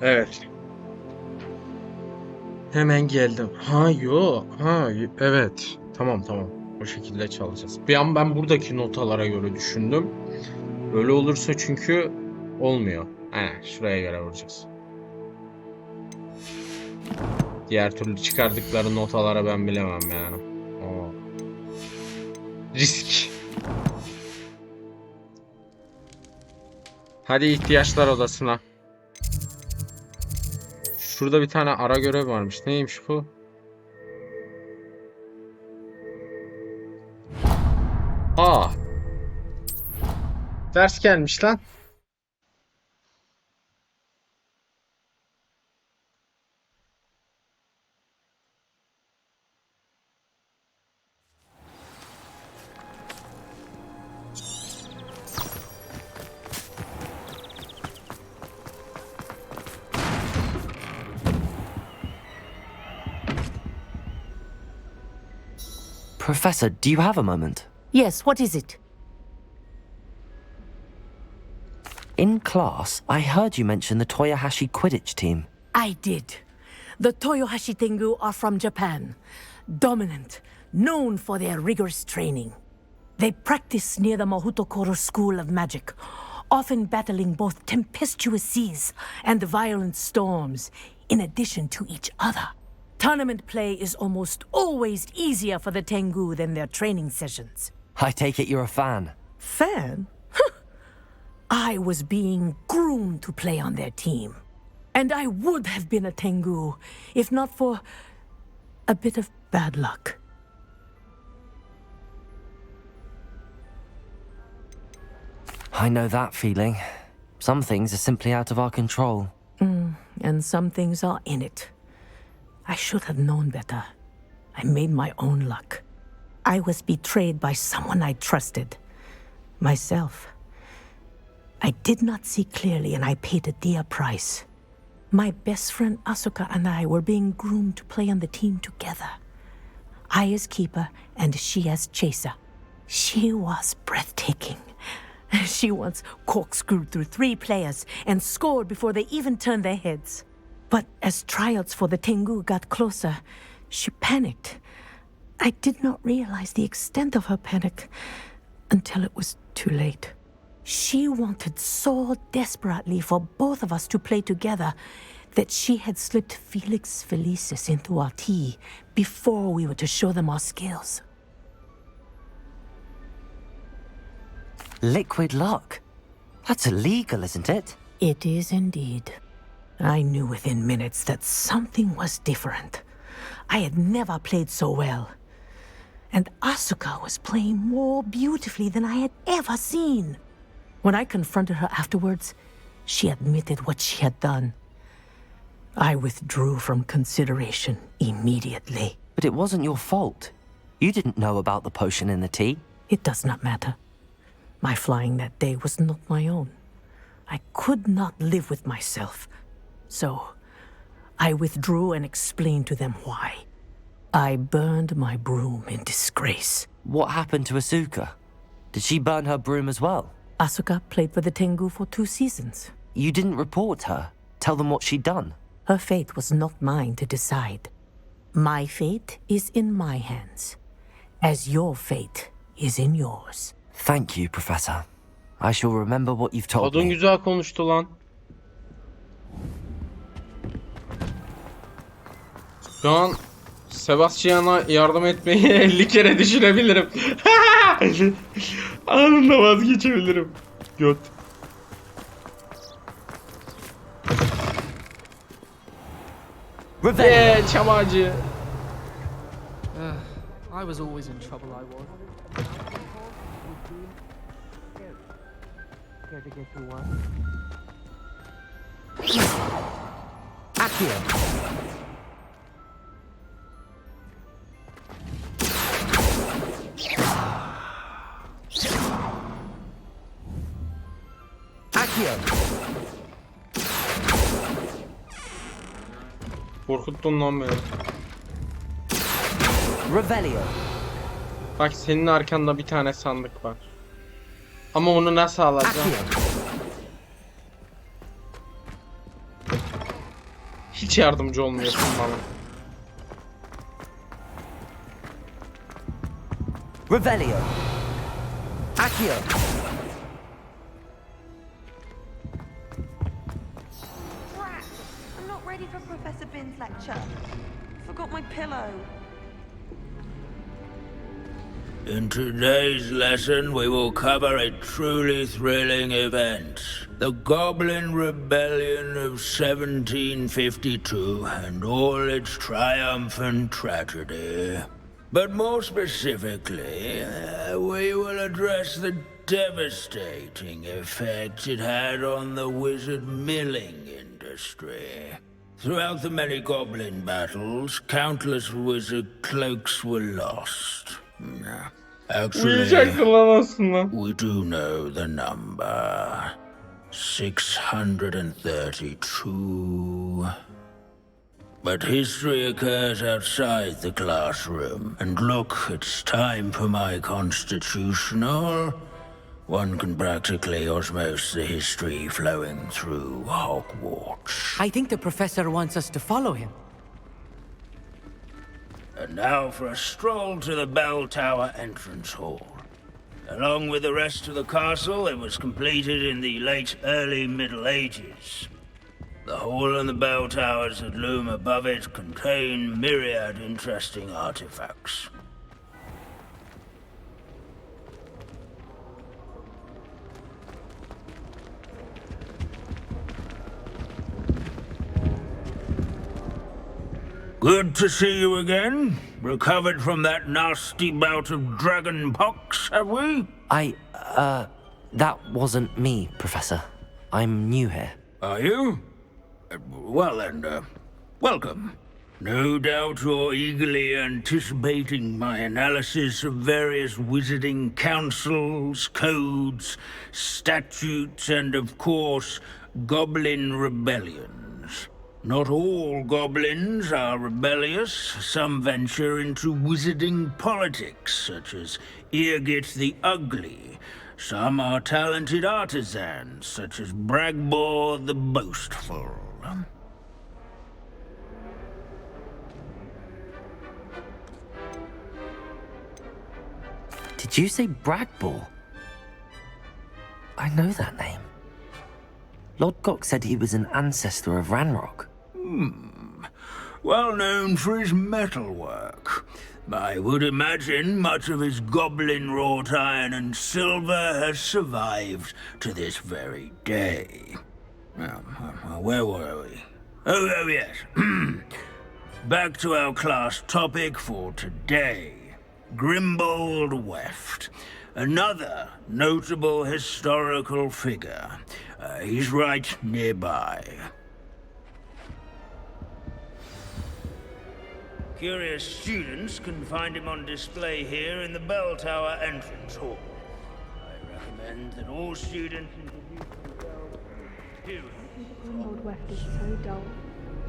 Evet. Hemen geldim. Ha yo. Ha evet. Tamam tamam. O şekilde çalacağız. Bir an ben buradaki notalara göre düşündüm. Öyle olursa çünkü olmuyor. Şuraya göre vuracağız. Diğer türlü çıkardıkları notalara ben bilemem yani. Oo. Risk. Hadi ihtiyaçlar odasına. Şurada bir tane ara görev varmış. Neymiş bu? Aa. Ders gelmiş lan. Professor, do you have a moment? Yes, what is it? In class, I heard you mention the Toyohashi Quidditch team. I did. The Toyohashi Tengu are from Japan. Dominant, known for their rigorous training. They practice near the Mahutokoro School of Magic, often battling both tempestuous seas and violent storms, in addition to each other. Tournament play is almost always easier for the Tengu than their training sessions. I take it you're a fan. Fan? I was being groomed to play on their team. And I would have been a Tengu, if not for a bit of bad luck. I know that feeling. Some things are simply out of our control. And some things are in it. I should have known better. I made my own luck. I was betrayed by someone I trusted. Myself. I did not see clearly and I paid a dear price. My best friend Asuka and I were being groomed to play on the team together. I as keeper and she as chaser. She was breathtaking. She once corkscrewed through 3 players and scored before they even turned their heads. But as tryouts for the Tengu got closer, she panicked. I did not realize the extent of her panic until it was too late. She wanted so desperately for both of us to play together that she had slipped Felix Felicis into our tea before we were to show them our skills. Liquid luck? That's illegal, isn't it? It is indeed. I knew within minutes that something was different. I had never played so well. And Asuka was playing more beautifully than I had ever seen. When I confronted her afterwards, she admitted what she had done. I withdrew from consideration immediately. But it wasn't your fault. You didn't know about the potion in the tea. It does not matter. My flying that day was not my own. I could not live with myself. So, I withdrew and explained to them why. I burned my broom in disgrace. What happened to Asuka? Did she burn her broom as well? Asuka played for the Tengu for 2 seasons. You didn't report her? Tell them what she'd done? Her fate was not mine to decide. My fate is in my hands, as your fate is in yours. Thank you, Professor. I shall remember what you've told Kadın me. güzel konuştu lan. Şu an Sebastian'a yardım etmeyi 50 kere düşünebilirim. Anında vazgeçebilirim. Göt. Revenge! Çamacı. I was always in trouble, I was. Care to get through one? Accio! Accio! Korkuttun lan beni. Revelio. Bak senin arkanda bir tane sandık var. Ama onu nasıl alacağım? Accio! Hiç yardımcı olmuyorsun bana. Revelio. Accio. I'm not ready for Professor Bin's lecture. Forgot my pillow. In today's lesson, we will cover a truly thrilling event. The Goblin Rebellion of 1752 and all its triumphant tragedy. But more specifically, we will address the devastating effect it had on the wizard milling industry. Throughout the many goblin battles, countless wizard cloaks were lost. Actually, we do know the number. 632. But history occurs outside the classroom. And look, it's time for my constitutional. One can practically osmose the history flowing through Hogwarts. I think the professor wants us to follow him. And now for a stroll to the bell tower entrance hall. Along with the rest of the castle, it was completed in the late early Middle Ages. The hall and the bell towers that loom above it contain myriad interesting artifacts. Good to see you again. Recovered from that nasty bout of dragon pox, have we? That wasn't me, Professor. I'm new here. Are you? Well then, welcome. No doubt you're eagerly anticipating my analysis of various wizarding councils, codes, statutes, and of course, goblin rebellions. Not all goblins are rebellious. Some venture into wizarding politics, such as Eargit the Ugly. Some are talented artisans, such as Bragbor the Boastful. Did you say Bragbor? I know that name. Lodgok said he was an ancestor of Ranrock. Well known for his metalwork. I would imagine much of his goblin wrought iron and silver has survived to this very day. Where were we? Oh yes. Back to our class topic for today. Grimbold Weft. Another notable historical figure. He's right nearby. Curious students can find him on display here in the bell tower entrance hall. I recommend that all students introduce themselves to him. Grimbold Weft is so dull.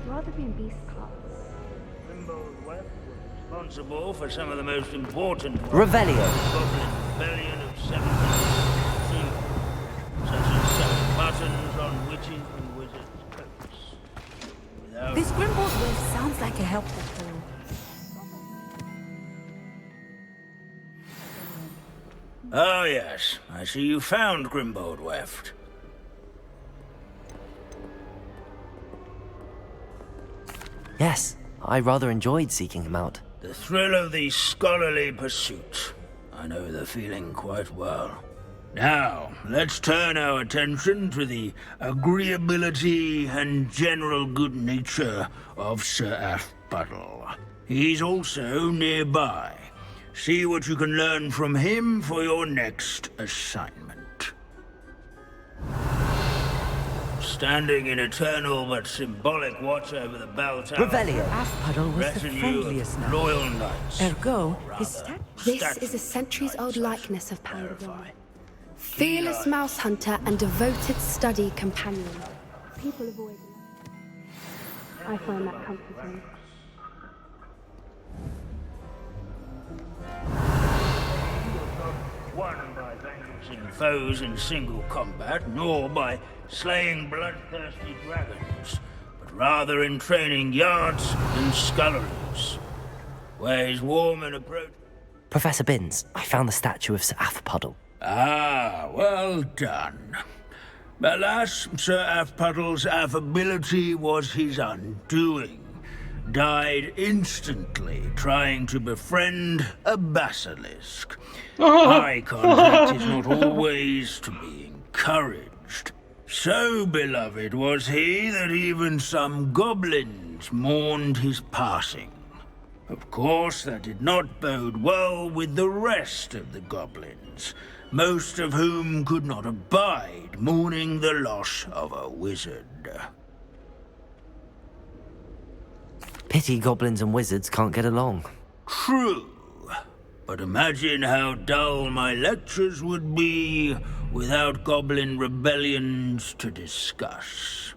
I'd rather be in Beast class. Grimbold Weft was responsible for some of the most important Revelio. Goblin Rebellion of 1752, such as sewing buttons on witches and wizards' coats. This Grimbold Weft sounds like a helpful tool. Oh yes, I see you found Grimbold Weft. Yes, I rather enjoyed seeking him out. The thrill of the scholarly pursuit. I know the feeling quite well. Now, let's turn our attention to the agreeability and general good nature of Sir Athbuddle. He's also nearby. See what you can learn from him for your next assignment. Standing in eternal but symbolic watch over the bell tower. Revelio. Athbuddle was the friendliest now. Loyal knights. Ergo, his This is a centuries-old likeness of Pandora. Fearless mouse hunter and devoted study companion. People avoid him. I find that comforting. Won by vanquishing foes in single combat, nor by slaying bloodthirsty dragons, but rather in training yards and sculleries, where his warm and approach. Professor Binns, I found the statue of Sir Afpuddle. Ah, well done. Alas, Sir Afpuddle's affability was his undoing. Died instantly trying to befriend a basilisk. Eye contact is not always to be encouraged. So beloved was he that even some goblins mourned his passing. Of course, that did not bode well with the rest of the goblins, most of whom could not abide mourning the loss of a wizard. Pity goblins and wizards can't get along. True. But imagine how dull my lectures would be without goblin rebellions to discuss.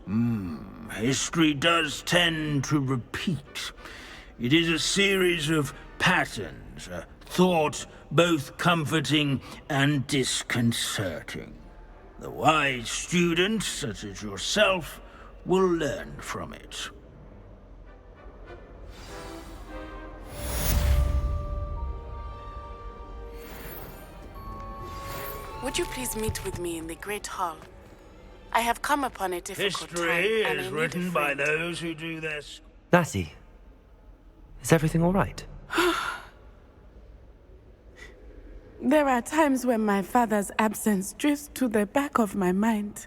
History does tend to repeat. It is a series of patterns, a thought both comforting and disconcerting. The wise students, such as yourself, will learn from it. Would you please meet with me in the Great Hall? I have come upon a difficult time. History and I is need a written by friend. those who do this. Natty, is everything all right? There are times when my father's absence drifts to the back of my mind,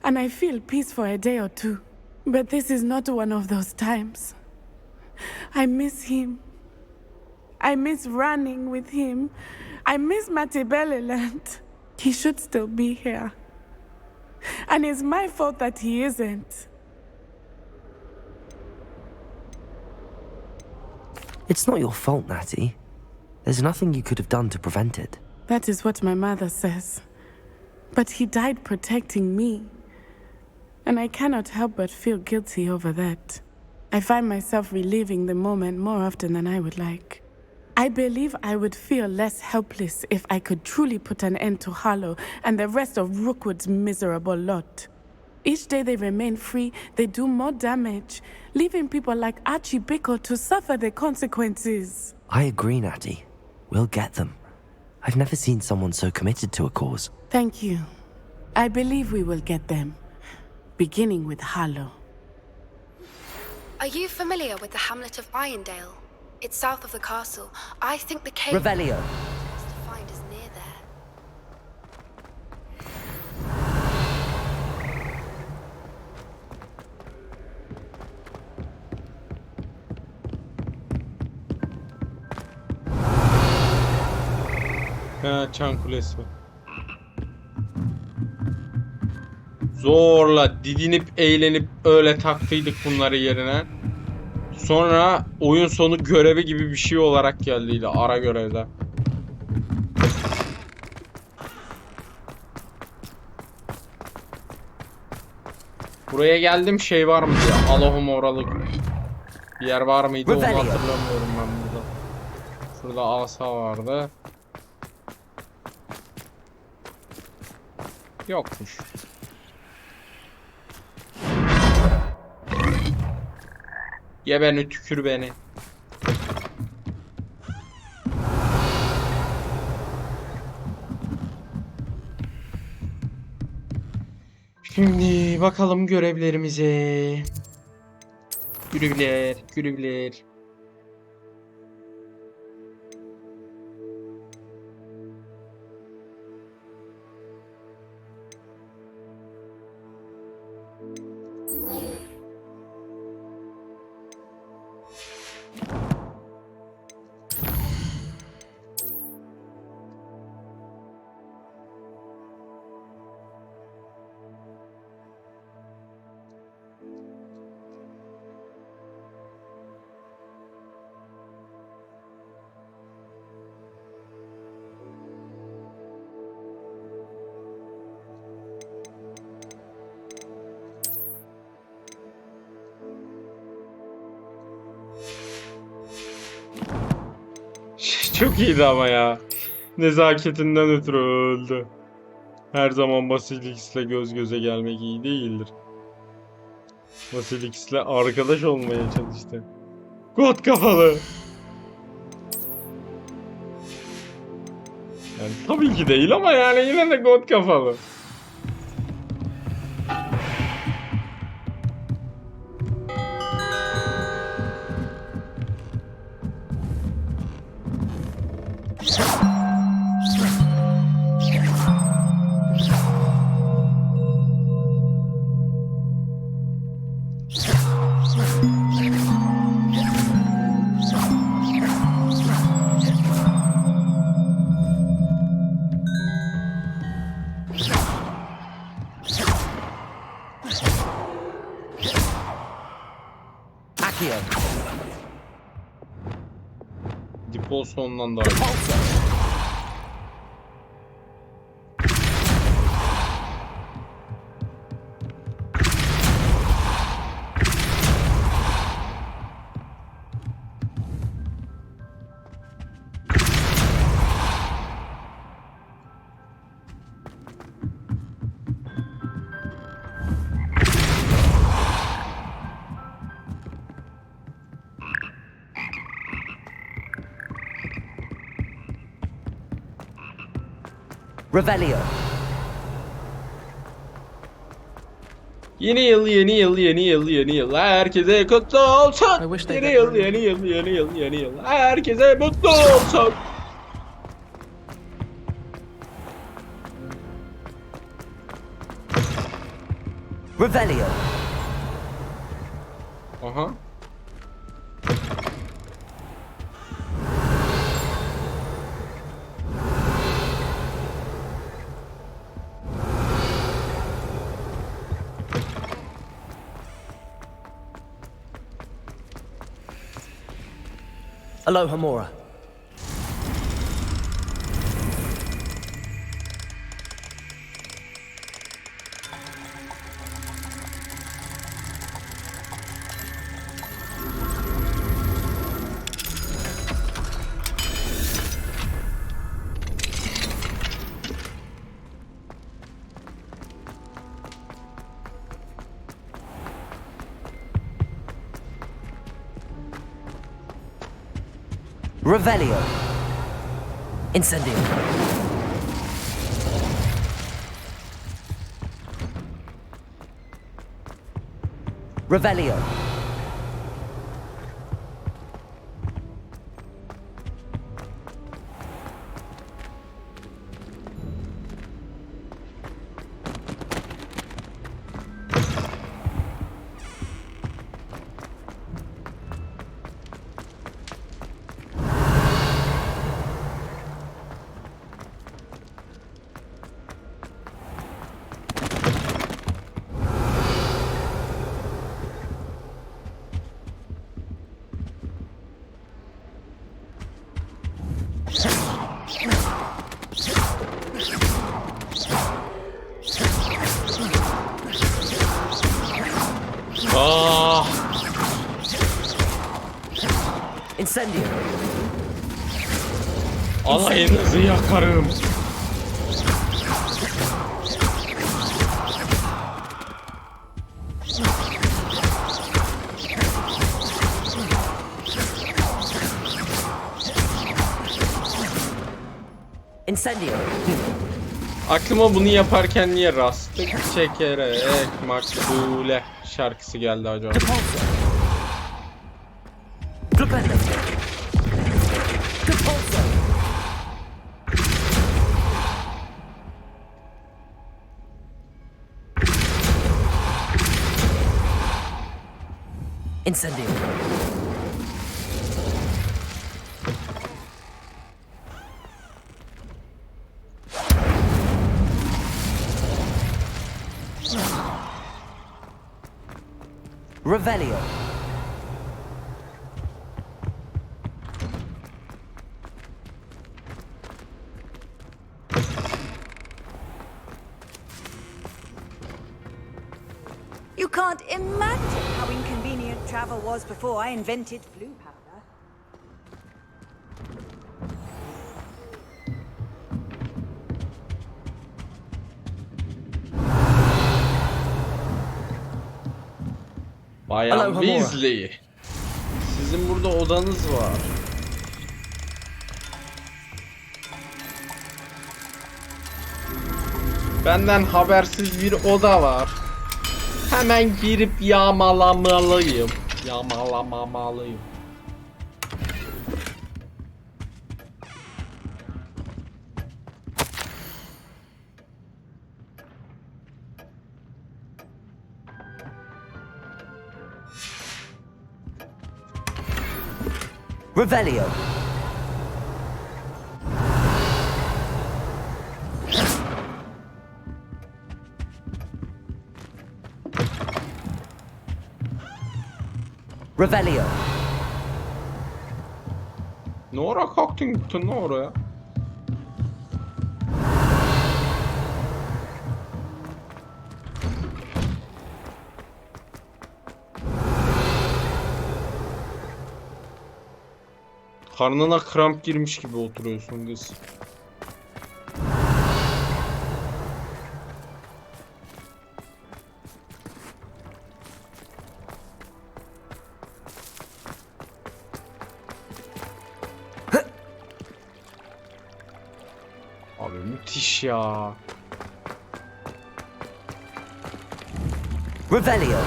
and I feel peace for a day or two. But this is not one of those times. I miss him. I miss running with him. I miss Matibeleland. He should still be here. And it's my fault that he isn't. It's not your fault, Natty. There's nothing you could have done to prevent it. That is what my mother says. But he died protecting me. And I cannot help but feel guilty over that. I find myself reliving the moment more often than I would like. I believe I would feel less helpless if I could truly put an end to Harlow and the rest of Rookwood's miserable lot. Each day they remain free, they do more damage, leaving people like Archie Bickle to suffer the consequences. I agree, Natty. We'll get them. I've never seen someone so committed to a cause. Thank you. I believe we will get them, beginning with Harlow. Are you familiar with the hamlet of Irondale? It's south of the castle. I think the cave... Revelio. ...to find is near there. Ha, çan kulesi. Zorla didinip eğlenip öyle taktıydık bunları yerine. Sonra oyun sonu görevi gibi bir şey olarak geldiydi ara görevde. Buraya geldim, şey var mı diye. Allah'ım, oralık bir yer var mıydı onu hatırlamıyorum ben burada. Şurada asa vardı. Yokmuş. Ye beni, tükür beni. Şimdi bakalım görevlerimize. Görevler, görevler. Çok iyiydi ama ya. Nezaketinden ötürü öldü. Her zaman Basilisk'le göz göze gelmek iyi değildir. Basilix'le arkadaş olmaya çalıştı. God kafalı. Yani tabii ki değil ama yani yine de God kafalı. Dipol sonundan daha iyi. Revelio. Yeni yıl, yeni yıl, yeni yıl, yeni yıl. Herkese kutlu olsun. Yeni yıl, yeni yıl, yeni yıl, yeni yıl. Herkese mutlu olsun. Revelio. Aha. Aloha Mora. Revelio. Incendio. Revelio. Incendio. Alayınızı yakarım. Incendio. Aklıma bunu yaparken niye rastık çekerek makbule şarkısı geldi acaba? Incendio. Revelio. You can't imagine how inconvenient travel was before I invented blue powder. Bayan Aloha, Weasley. Sizin burada odanız var. Benden habersiz bir oda var. Hemen girip yağmalamalıyım. Yağmalamamalıyım. Revelio. Revelio. Ne ara kalktın gittin ne oraya? Karnına kramp girmiş gibi oturuyorsun kız. Abi müthiş ya. Revelio.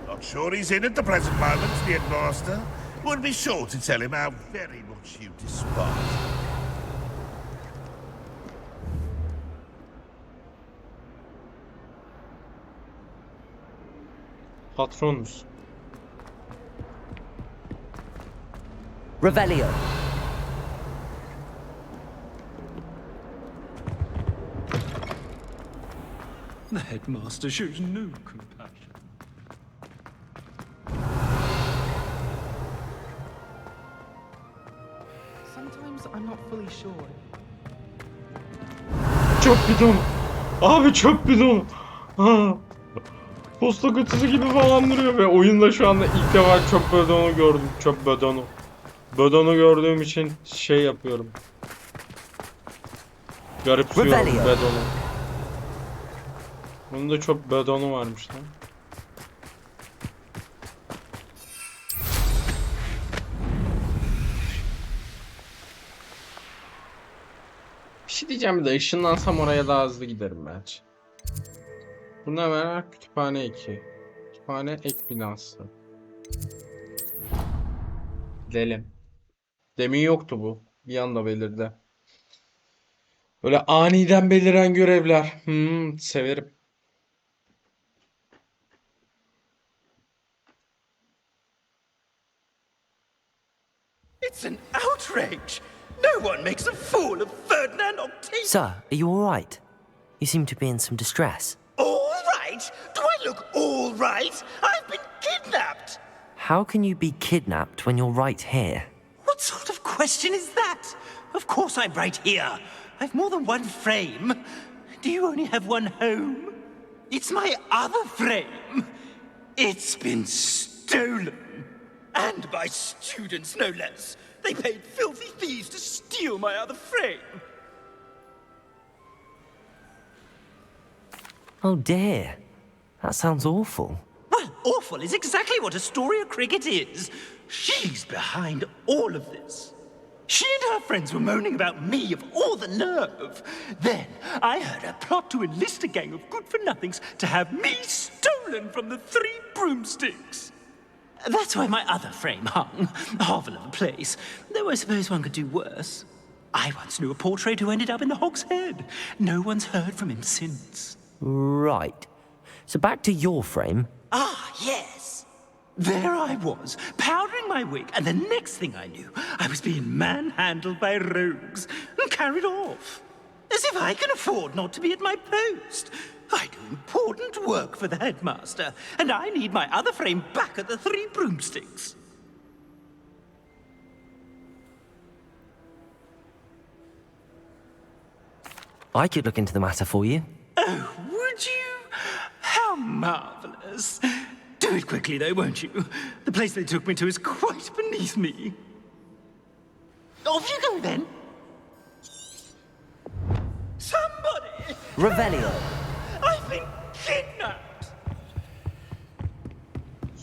Not sure he's in at the present moment, the headmaster. Would be sure to tell him how very much you despise. Patron musun? Revelio. The headmaster shows no compassion. Sometimes I'm not fully sure. Çöp bidonu. Abi çöp bidonu. Ha. Posta kutusu gibi falan duruyor ve oyunda şu anda ilk defa çöp bidonu gördüm. Çöp bidonu. Bidonu gördüğüm için şey yapıyorum. Garipsiyorum bidonu. Bunun da çöp bidonu varmış lan. Bir şey diyeceğim de ışınlansam oraya daha hızlı giderim bence. Bu ne var? Kütüphane 2. Kütüphane ek binası. Gidelim. Demin yoktu bu. Bir anda belirdi. Böyle aniden beliren görevler. Severim. It's an outrage! No one makes a fool of Ferdinand Octavius! Sir, are you all right? You seem to be in some distress. All right? Do I look all right? I've been kidnapped! How can you be kidnapped when you're right here? What sort of question is that? Of course I'm right here. I've more than one frame. Do you only have one home? It's my other frame. It's been stolen. And by students, no less. They paid filthy thieves to steal my other frame. Oh dear. That sounds awful. Well, awful is exactly what Astoria Cricket is. She's behind all of this. She and her friends were moaning about me of all the nerve. Then I heard her plot to enlist a gang of good-for-nothings to have me stolen from the Three Broomsticks. That's why my other frame hung. A hovel of a place. Though I suppose one could do worse. I once knew a portrait who ended up in the Hog's Head. No one's heard from him since. Right. So back to your frame. Ah, yes. There I was, powdering my wig, and the next thing I knew, I was being manhandled by rogues and carried off. As if I can afford not to be at my post. I do important work for the headmaster, and I need my other frame back at the Three Broomsticks. I could look into the matter for you. Oh, would you? How marvelous. Do it quickly, though, won't you? The place they took me to is quite beneath me. Off you go then. Somebody! Revelio. I've been kidnapped!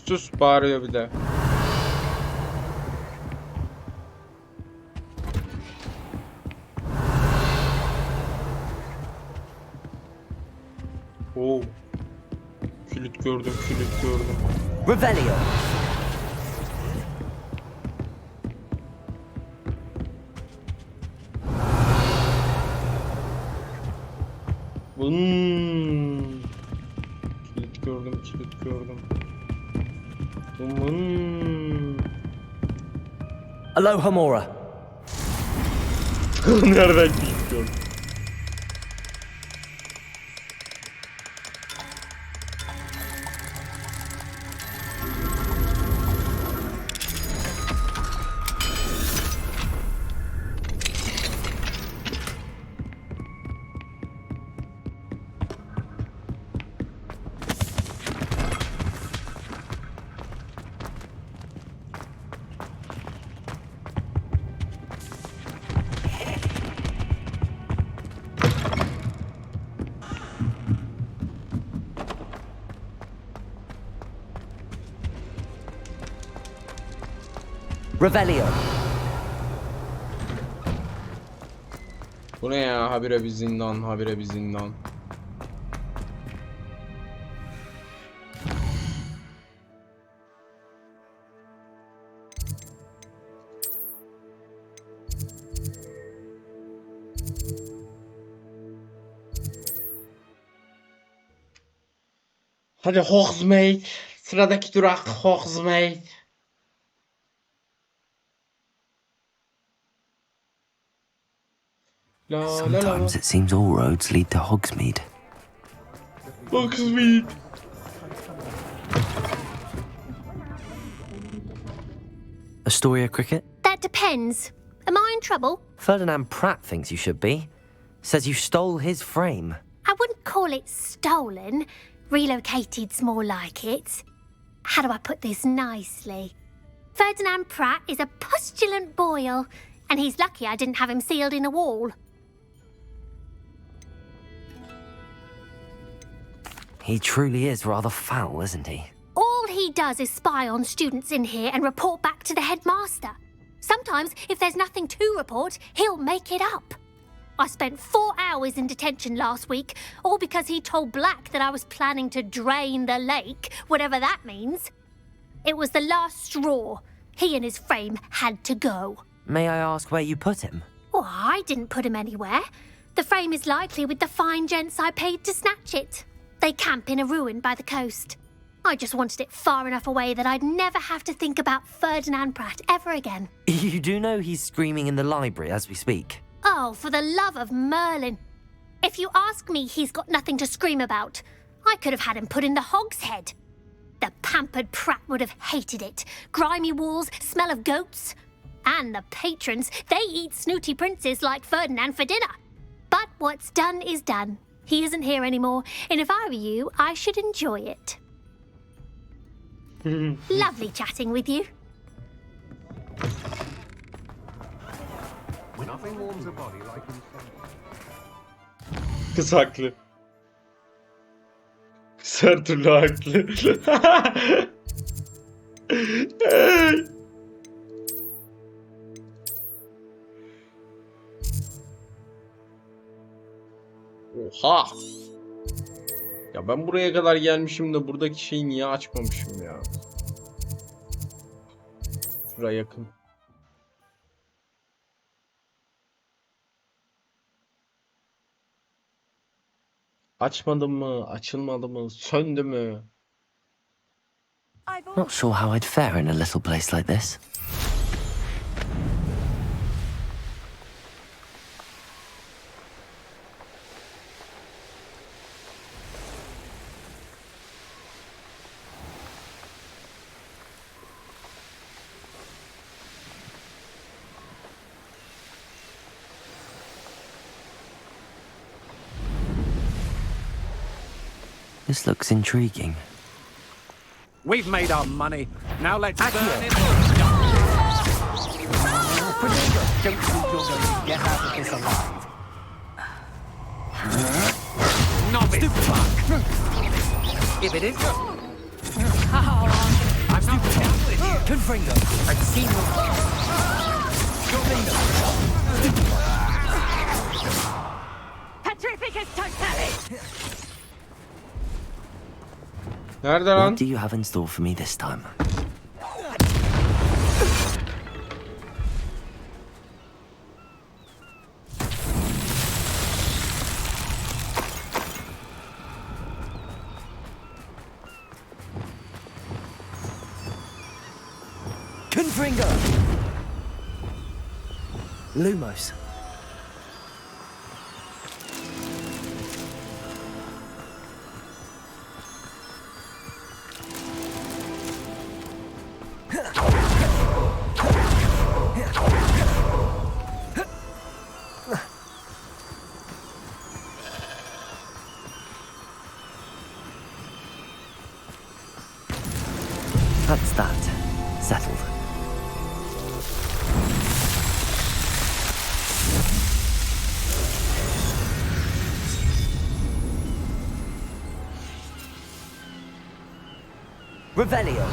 Sus, bağırıyor bir de. Oo. Kilit gördüm, kilit gördüm. Revelio. Kilit gördüm, kilit gördüm. Aloha Mora. Nereden kilit gördüm? Revelio. Bu ne ya? Habire bir zindan, habire bir zindan. Hadi Hogsmeade. Sıradaki durak Hogsmeade. Sometimes it seems all roads lead to Hogsmeade. Hogsmeade. Astoria Cricket? That depends. Am I in trouble? Ferdinand Pratt thinks you should be. Says you stole his frame. I wouldn't call it stolen. Relocated's more like it. How do I put this nicely? Ferdinand Pratt is a postulant boil, and he's lucky I didn't have him sealed in a wall. He truly is rather foul, isn't he? All he does is spy on students in here and report back to the headmaster. Sometimes, if there's nothing to report, he'll make it up. I spent 4 hours in detention last week, all because he told Black that I was planning to drain the lake, whatever that means. It was the last straw. He and his frame had to go. May I ask where you put him? Well, I didn't put him anywhere. The frame is likely with the fine gents I paid to snatch it. They camp in a ruin by the coast. I just wanted it far enough away that I'd never have to think about Ferdinand Pratt ever again. You do know he's screaming in the library as we speak. Oh, for the love of Merlin. If you ask me, he's got nothing to scream about. I could have had him put in the hogshead. The pampered Pratt would have hated it. Grimy walls, smell of goats. And the patrons, they eat snooty princes like Ferdinand for dinner. But what's done is done. He isn't here anymore, and if I were you, I should enjoy it. Lovely chatting with you. Nothing warms a body like Kız haklı. Kız her türlü haklı. Oha! Ya ben buraya kadar gelmişim de buradaki şeyi niye açmamışım ya? Şuraya yakın. Açmadım mı? Açılmadı mı? Söndü mü? Not sure how I'd fare in a little place like this. This looks intriguing. We've made our money. Now let's burn it. don't think you're going to get out of this alive. Stupid fuck! If it is... I'm stupid down with you. Confringo, I've seen your... Confringo. Petrificus totalis! Nerede lan? What do you have in store for me this time? Confringo! Lumos. That's that. Settled. Revelio.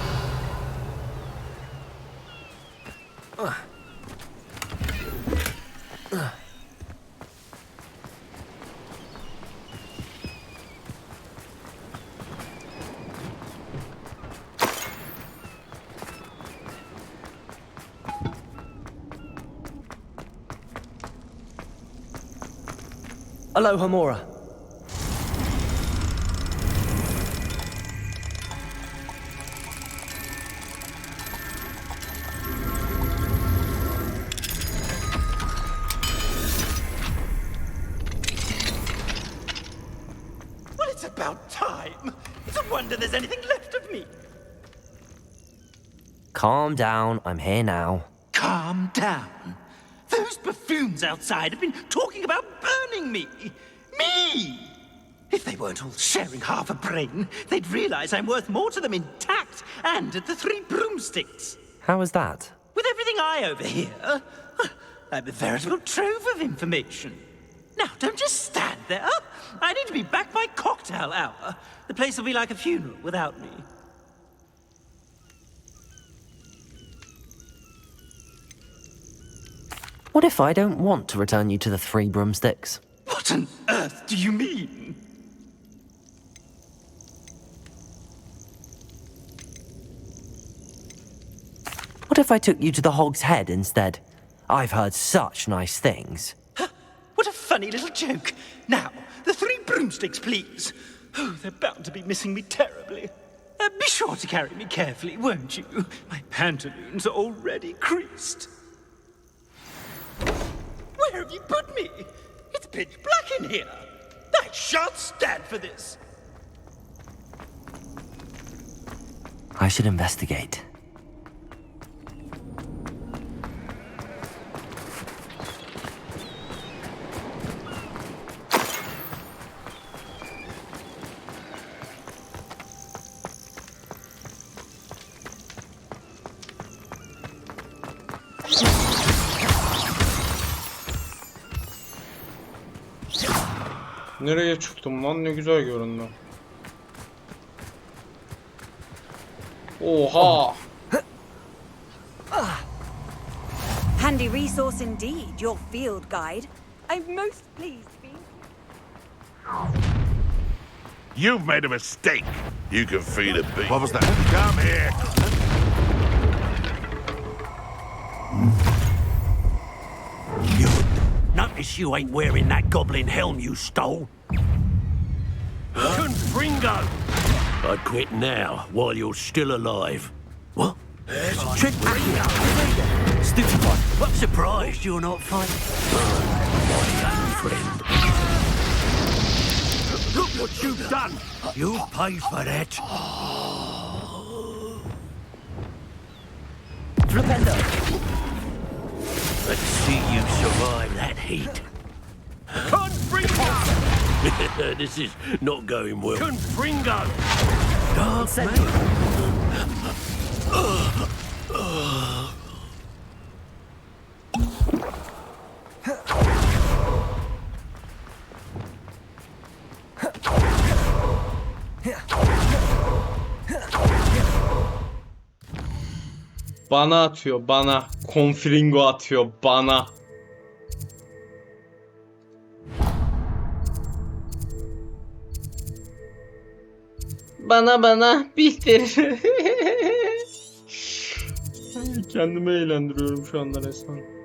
Aloha Mora. Well, it's about time. It's a wonder there's anything left of me. Calm down, I'm here now. Calm down. Those buffoons outside have been talking about burning me. Me! If they weren't all sharing half a brain, they'd realize I'm worth more to them intact and at the Three Broomsticks. How was that? With everything I overhear, I'm a veritable trove of information. Now, don't just stand there. I need to be back by cocktail hour. The place will be like a funeral without me. What if I don't want to return you to the Three Broomsticks? What on earth do you mean? What if I took you to the Hog's Head instead? I've heard such nice things. What a funny little joke. Now, the Three Broomsticks, please. Oh, they're bound to be missing me terribly. Be sure to carry me carefully, won't you? My pantaloons are already creased. Where have you put me? It's pitch black in here. I shan't stand for this. I should investigate. Nereye çıktım lan? Ne güzel göründü. Oha! Handy resource indeed, your field guide. I'm most pleased to be... You've made a mistake. You can feed a beast. What was that? Come here. Notice you ain't wearing that goblin helm you stole. Confringo! I'd quit now, while you're still alive. What? Confringo! Stupid one. I'm surprised you're not fighting. My young friend. Look what you've done! You'll pay for that. Flipendo! Let's see you survive that heat. Confringo! This is not going well. Confringo! Dark man. Bana atıyor, bana. Confringo atıyor, bana. Bana Bihter. Kendimi eğlendiriyorum şu anda resmen.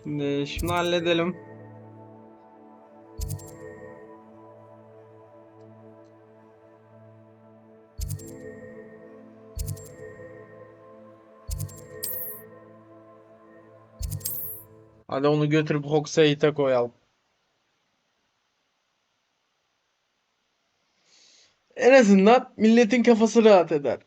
Şimdi şunu halledelim. Hadi onu götürüp Hogshead'e koyalım. En azından milletin kafası rahat eder.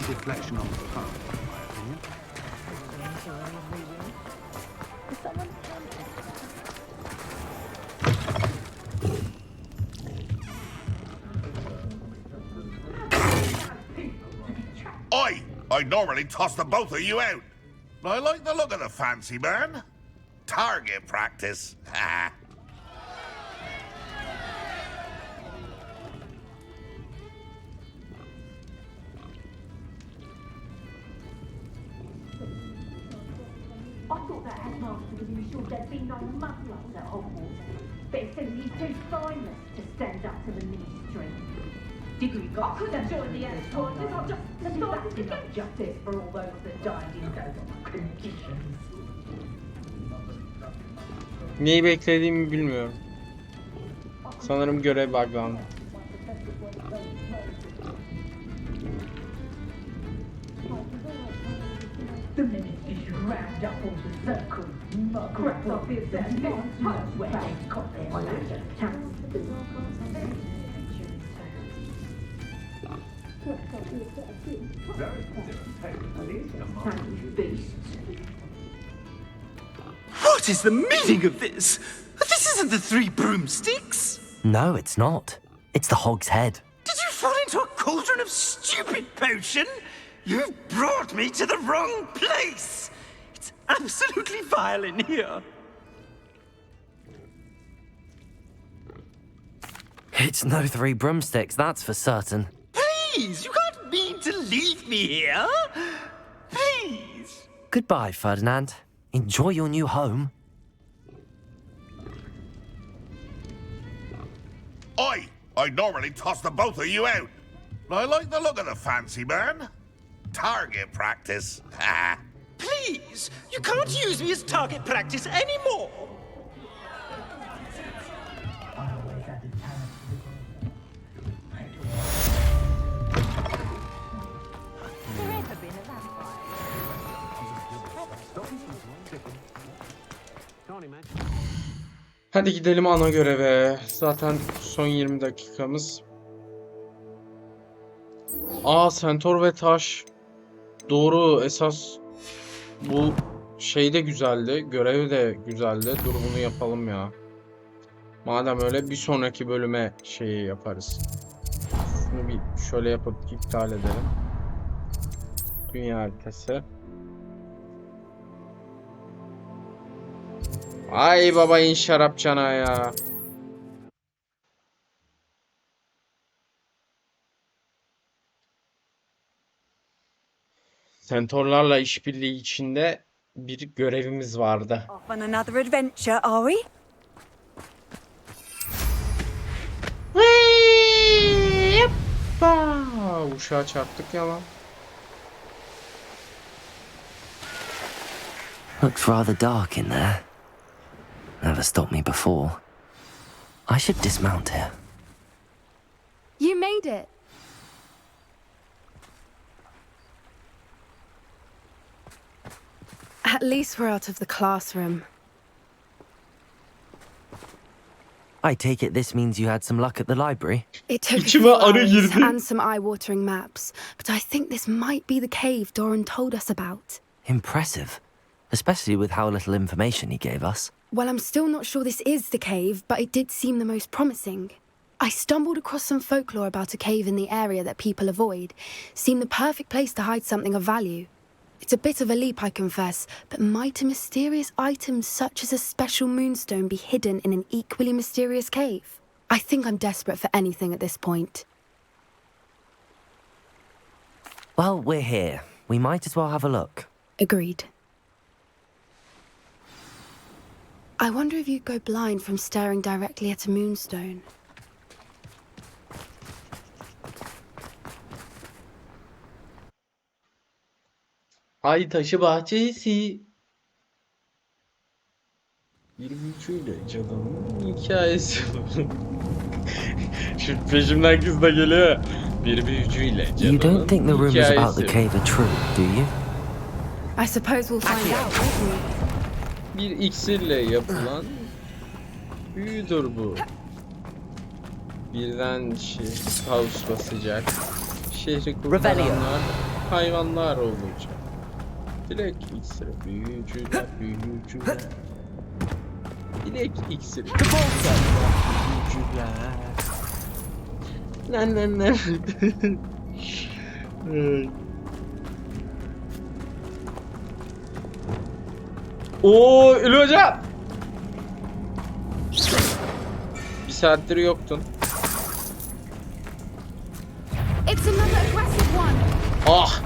Deflection on the path, in my opinion. I'd normally toss the both of you out. I like the look of the fancy man. Target practice. Ha. I thought that headmaster was ensured there'd be no mudlarks at Hogwarts, but it seems he's too spineless to stand up to the ministry. I could have joined the headquarters. I just decided to get justice for all those that died in those conditions. Neyi beklediğimi bilmiyorum. Sanırım görev buglandı. The ministry's round up all the circles. Perhaps I feel that that's where they've got their ladder. What is the meaning of this? This isn't the Three Broomsticks. No, it's not. It's the Hog's Head. Did you fall into a cauldron of stupid potion? You've brought me to the wrong place. It's absolutely vile in here. It's no Three Broomsticks, that's for certain. Please, you can't mean to leave me here. Please. Goodbye, Ferdinand. Enjoy your new home. I'd normally toss the both of you out. I like the look of the fancy man. Target practice. Ha. Please, you can't use me as target practice anymore. Hadi gidelim ana göreve. Zaten son 20 dakikamız. Centaur ve taş. Doğru, esas bu şey de güzeldi. Görev de güzeldi. Dur bunu yapalım ya. Madem öyle bir sonraki bölüme şeyi yaparız. Şunu bir şöyle yapıp iptal edelim. Dünya haritası. Ay baba in şarapçana ya. Centaurlarla işbirliği içinde bir görevimiz vardı. Off on another adventure, are we? Uşağa çarptık ya lan. Looks rather dark in there. Never stopped me before. I should dismount here. You made it. At least we're out of the classroom. I take it this means you had some luck at the library? It took a İçime few arı hours girdi. and some eye-watering maps, but I think this might be the cave Doran told us about. Impressive. Especially with how little information he gave us. Well, I'm still not sure this is the cave, but it did seem the most promising. I stumbled across some folklore about a cave in the area that people avoid. Seemed the perfect place to hide something of value. It's a bit of a leap, I confess, but might a mysterious item such as a special moonstone be hidden in an equally mysterious cave? I think I'm desperate for anything at this point. Well, we're here. We might as well have a look. Agreed. I wonder if you'd go blind from staring directly at a moonstone. Ay taşı bahçesi. Bir büyücüyle cadının hikayesi. Şu peşimden kız da geliyor. Bir büyücüyle You cadının don't think the rumors about the hikayesi. cave are true, do you? I suppose we'll find out, won't we? Bir iksirle yapılan büyüdür bu. Birden kaos basacak. Şehri kurtaranlar hayvanlar olacak. Dilek iksiri büyücüler, büyücüler. Dilek iksiri büyücüler. Ne. Oo, Ülü Hoca! Bir saattir yoktun. It's another aggressive one. Ah!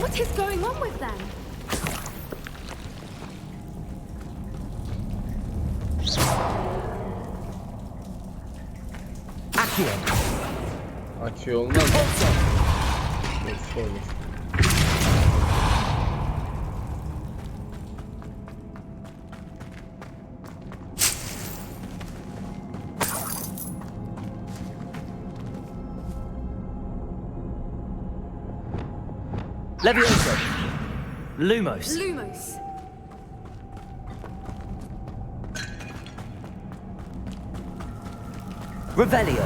What is going on with them? Akıyor olmaz mı? Olur. Leviosa. Lumos. Lumos. Revelio.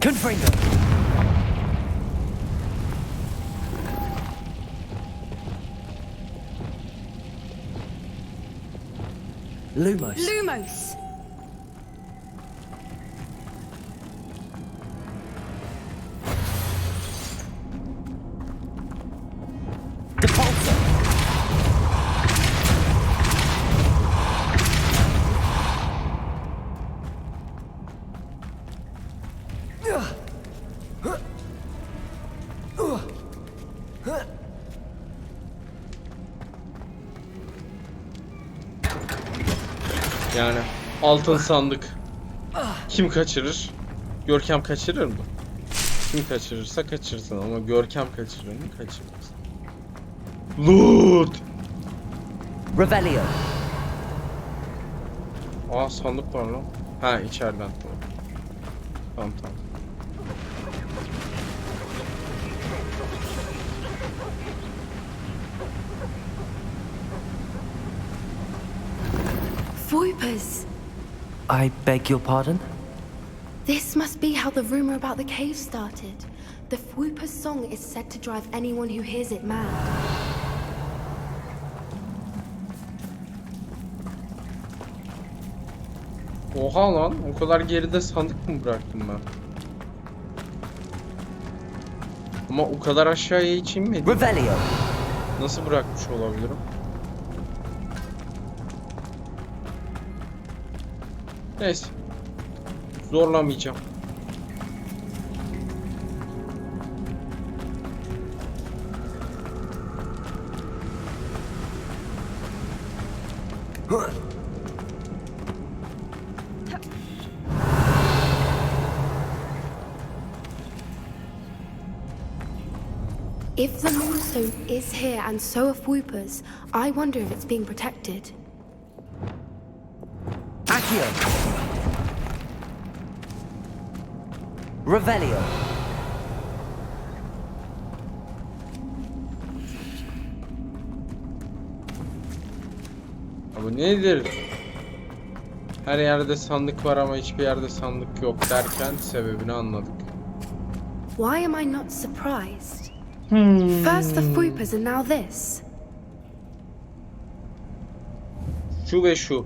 Confringo. Lumos. Lumos. Yani altın sandık. Kim kaçırır? Görkem kaçırır mı? Kim kaçırırsa kaçırsın ama Görkem kaçırır mı? Kaçırmaz. Loot! Revelio. Aa, sandık var lan. Ha, içeriden. Tamam. Voipers. I beg your pardon? This must be how the rumor about the cave started. The Whooper's song is said to drive anyone who hears it mad. Oha lan, o kadar geride sandık mı bıraktım ben? Ama o kadar aşağıya hiç inmedim. Revelio. Nasıl bırakmış olabilirim? Neyse. Zorlamayacağım. If the moonstone is here and so are Whoopers, I wonder if it's being protected. Accio. Revelio. Bu nedir? Her yerde sandık var ama hiçbir yerde sandık yok derken sebebini anladık. Why am I not surprised? First the Fuipas and now this. Şu ve şu.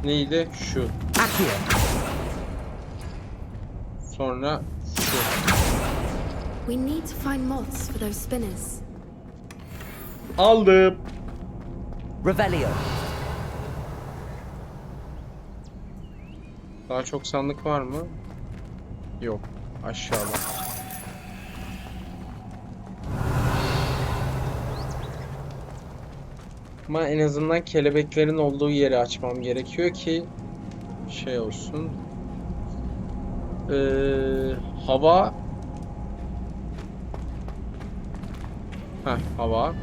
Neydi? Şu. Sonra şu. We need to find moths for those spinners. Aldım. Revelio. Daha çok sandık var mı? Yok. Aşağıda. Ama en azından kelebeklerin olduğu yeri açmam gerekiyor ki şey olsun. Hava. Hava.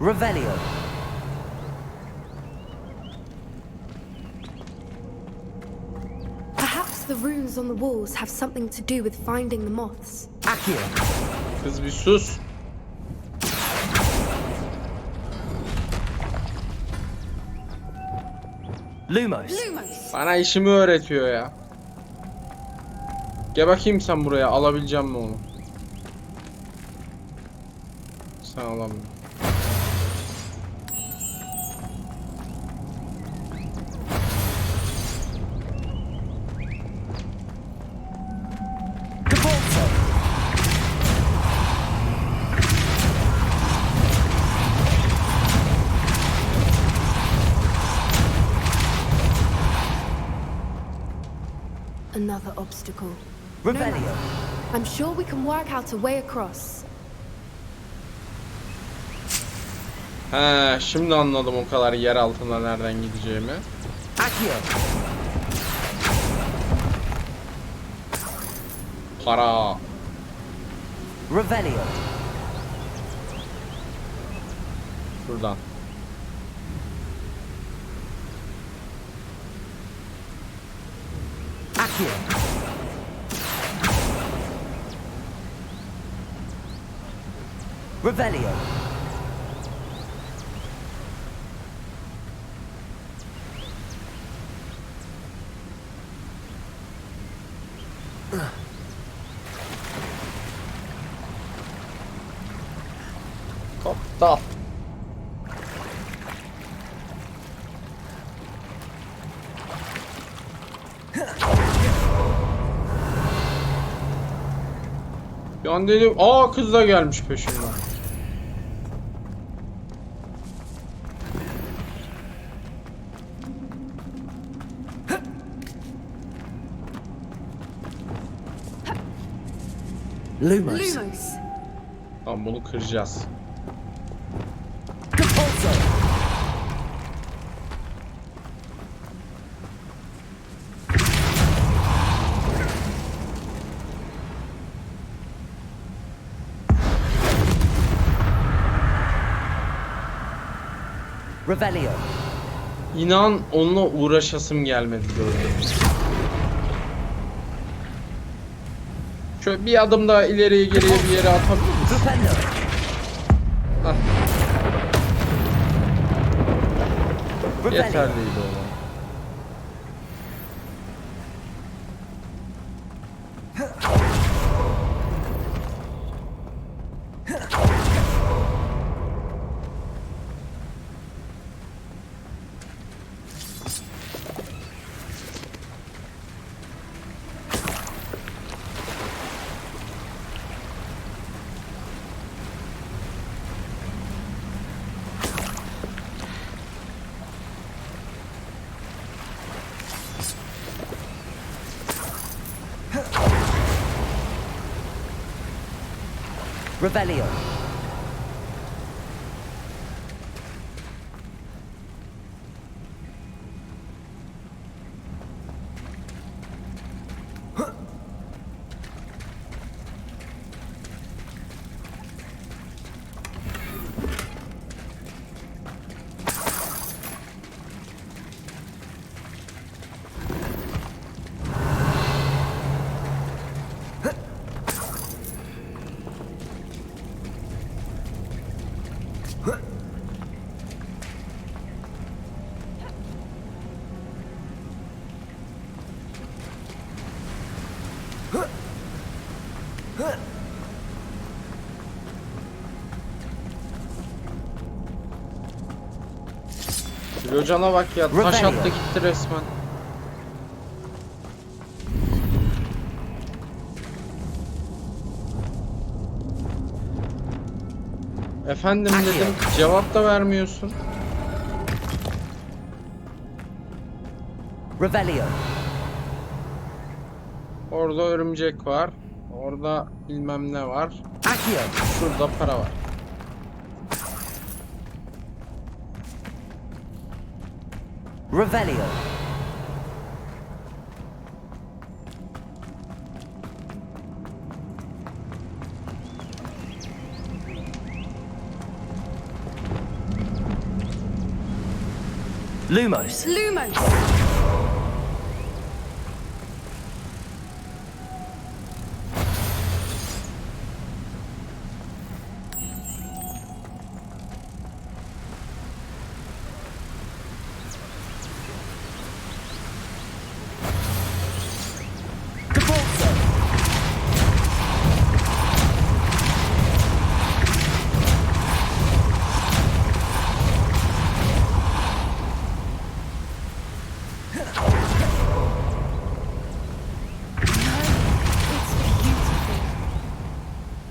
Revelio. Perhaps the runes on the walls have something to do with finding the moths. Kız bir sus. Lumos. Bana işimi öğretiyor ya. Gel bakayım sen buraya. Alabileceğim mi onu? Sen alamıyorsun. Another obstacle. Revelio. No, I'm sure we can work out a way across. Şimdi anladım o kadar yer altına nereden gideceğimi. Para. Revelio. Şuradan. Revelio. Kopta. Bir an dedim, kız da gelmiş peşimden. Lumos. Tamam, bunu kıracağız. Revelio. İnan onunla uğraşasım gelmedi gördüğünüz. Şöyle bir adım daha ileriye geriye bir yere atabilir misin? Yeterliydi o. Revelio. Locana bak ya, taş Revelio. attı gitti resmen. Efendim dedim, cevap da vermiyorsun. Revelio. Orada örümcek var. Orada bilmem ne var. Accio. Şurada para var. Revelio. Lumos. Lumos!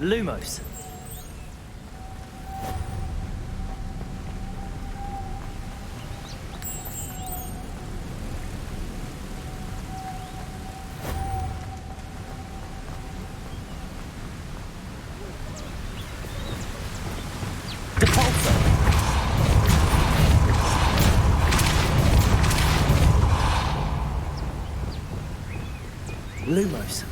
Lumos. Lumos.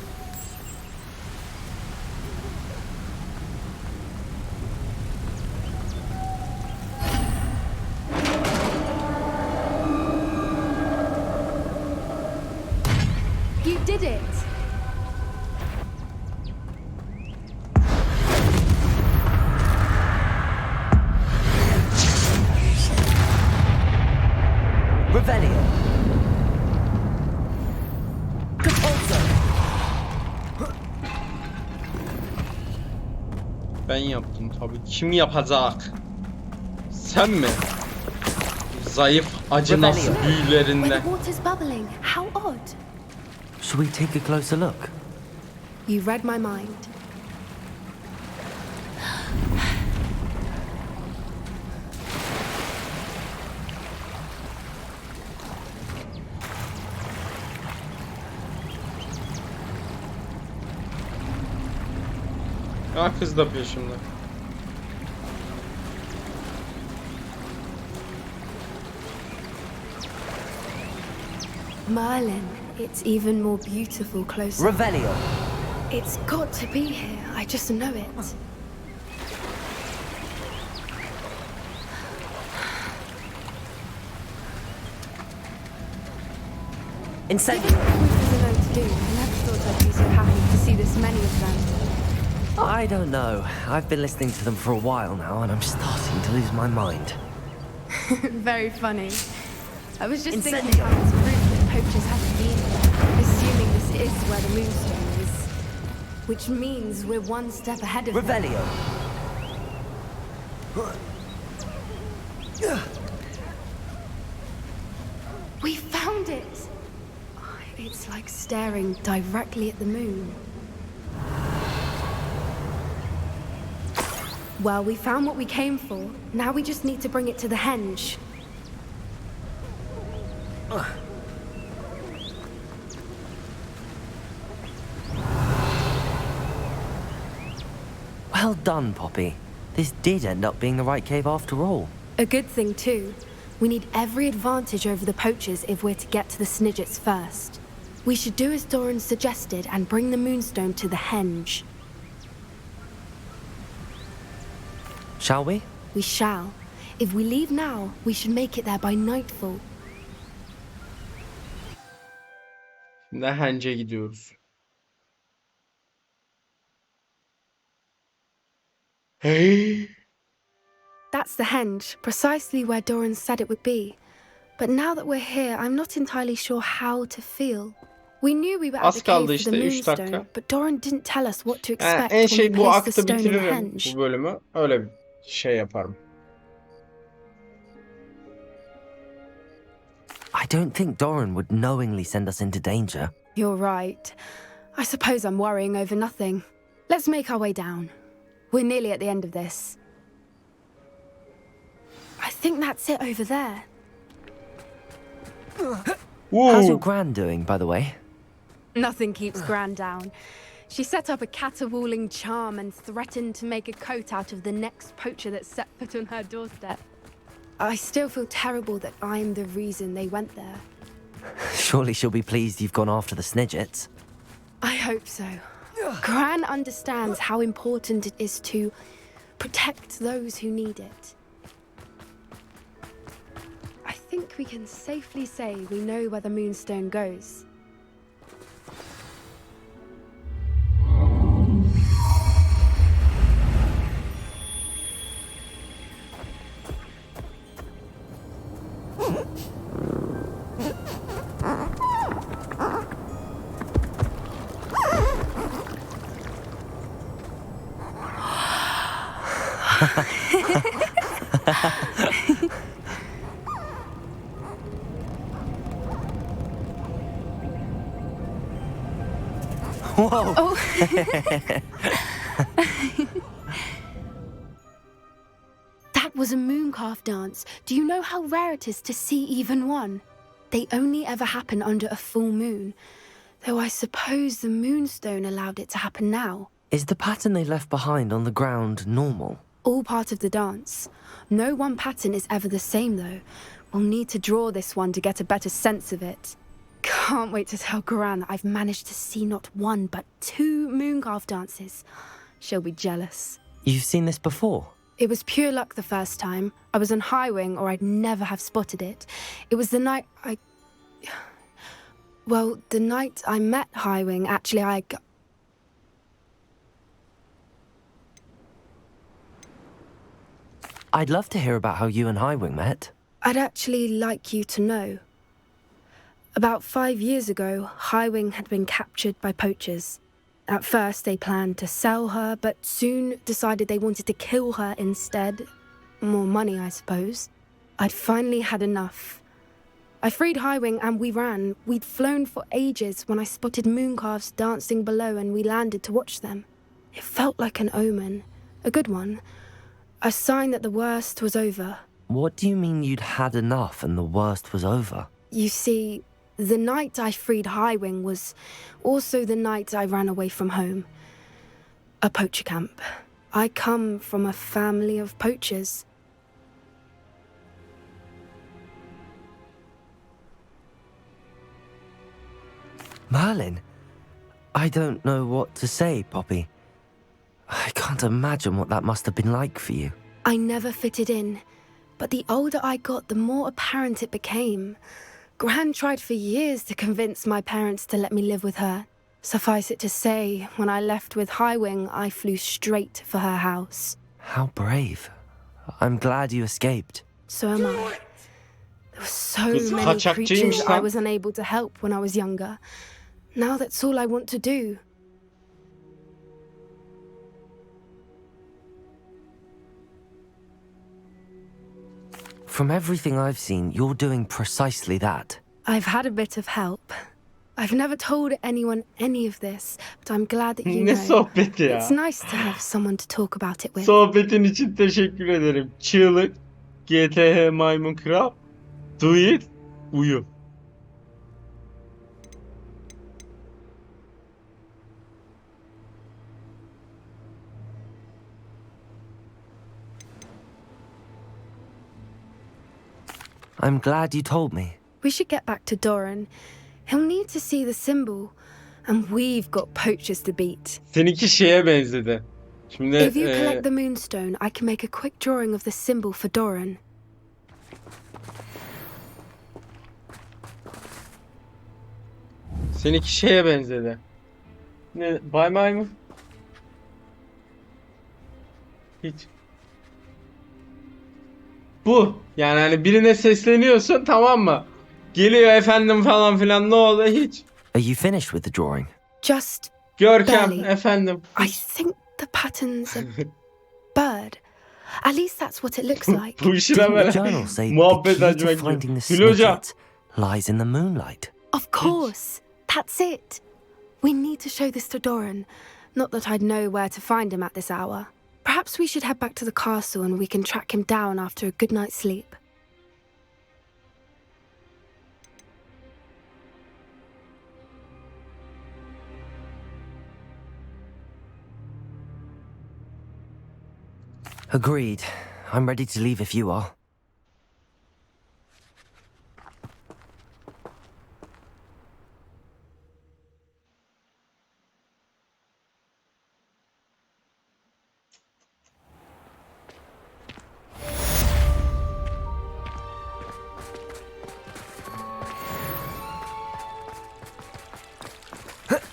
You did it! Revelio. Repulsor. Ben yaptım tabii. Kim yapacak? Sen mi? Zayıf acı nasıl büyülerinde. Where the water's bubbling. How odd. Should we take a closer look? You read my mind. Ya kız da peşimde. Merlin, it's even more beautiful closer. Revelio. It's got to be here. I just know it. Incendio. There's a note to do. I never thought I'd be so happy to see this many of them. I don't know. I've been listening to them for a while now, and I'm starting to lose my mind. Very funny. I was just thinking Incendio. how it's proof that poachers haven't been here, assuming this is where the moonstone is. Which means we're one step ahead of them. Revelio. We found it! It's like staring directly at the moon. Well, we found what we came for. Now we just need to bring it to the henge. Well done, Poppy. This did end up being the right cave after all. A good thing, too. We need every advantage over the poachers if we're to get to the Snidgets first. We should do as Doran suggested and bring the moonstone to the henge. Shall we? We shall. If we leave now, we should make it there by nightfall. Şimdi Henge gidiyoruz. Hey. That's the henge, precisely where Doran said it would be. But now that we're here, I'm not entirely sure how to feel. We knew we were at Az the kaldı cave for the işte, 3 moonstone, dakika. but Doran didn't tell us what to En expect when we şey bu placed the aktı stone in the bitiririm henge. bu bölümü. Öyle bir şey yaparım. I don't think Doran would knowingly send us into danger. You're right. I suppose I'm worrying over nothing. Let's make our way down. We're nearly at the end of this. I think that's it over there. How's your gran doing, by the way? Nothing keeps Gran down. She set up a caterwauling charm and threatened to make a coat out of the next poacher that set foot on her doorstep. I still feel terrible that I'm the reason they went there. Surely she'll be pleased you've gone after the Snidgets. I hope so. Gran understands how important it is to protect those who need it. I think we can safely say we know where the Moonstone goes. Whoa! Oh. That was a mooncalf dance. Do you know how rare it is to see even one? They only ever happen under a full moon. Though I suppose the Moonstone allowed it to happen now. Is the pattern they left behind on the ground normal? All part of the dance. No one pattern is ever the same, though. We'll need to draw this one to get a better sense of it. Can't wait to tell Gran that I've managed to see not one, but 2 mooncalf dances. She'll be jealous. You've seen this before? It was pure luck the first time. I was on Highwing, or I'd never have spotted it. It was the night Well, the night I met Highwing, actually, I'd love to hear about how you and Highwing met. I'd actually like you to know. About 5 years ago, Highwing had been captured by poachers. At first, they planned to sell her, but soon decided they wanted to kill her instead. More money, I suppose. I'd finally had enough. I freed Highwing and we ran. We'd flown for ages when I spotted mooncalves dancing below and we landed to watch them. It felt like an omen. A good one. A sign that the worst was over. What do you mean you'd had enough and the worst was over? You see, the night I freed Highwing was also the night I ran away from home. A poacher camp. I come from a family of poachers. Merlin? I don't know what to say, Poppy. I can't imagine what that must have been like for you. I never fitted in, but the older I got, the more apparent it became. Gran tried for years to convince my parents to let me live with her. Suffice it to say, when I left with Highwing, I flew straight for her house. How brave. I'm glad you escaped. So am I. There were so many creatures I was unable to help when I was younger. Now that's all I want to do. From everything I've seen, you're doing precisely that. I've had a bit of help. I've never told anyone any of this, but I'm glad that you know. sohbeti ya. It's nice to have someone to talk about it with. Sohbetin için teşekkür ederim. Çığlık, GTH Maymun Kral, Do It, Uyu. I'm glad you told me. We should get back to Doran. He'll need to see the symbol, and we've got poachers to beat. Seninki şeye benzedi. Şimdi If you collect the Moonstone, I can make a quick drawing of the symbol for Doran. Seninki şeye benzedi. Ne? Bay Maymun? Hiç. Bu. Yani hani birine sesleniyorsun, tamam mı? Geliyor efendim falan filan, ne oldu hiç. Are you finished with the drawing? Just Görkem barely. efendim. I think the pattern's a bird. At least that's what it looks like. Bu işine böyle Journal say muhabbet the key to açmak finding gibi. the Gül hocam. Snidget lies in the moonlight. Of course. That's it. We need to show this to Doran. Not that I'd know where to find him at this hour. Perhaps we should head back to the castle and we can track him down after a good night's sleep. Agreed. I'm ready to leave if you are.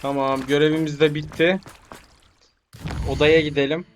Tamam, görevimiz de bitti. Odaya gidelim.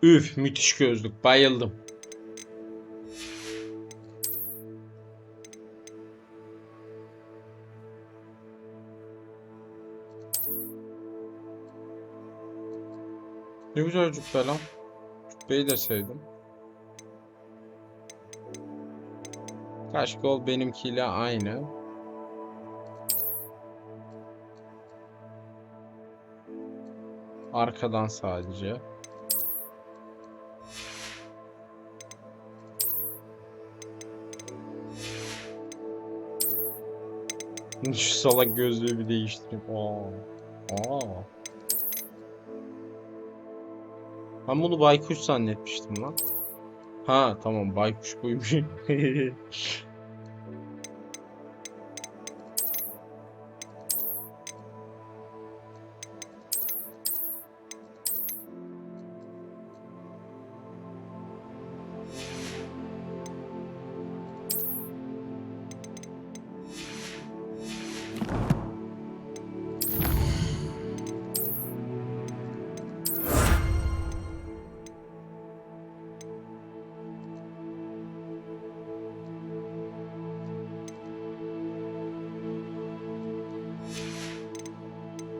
Üf, müthiş gözlük. Bayıldım. Ne güzel cübbe lan. Cübbeyi de sevdim. Kaş kol benimkiyle aynı. Arkadan sadece. Şu salak gözlüğü bir değiştireyim. Aa. Ben bunu baykuş zannetmiştim lan. Ha tamam, baykuş buymuş.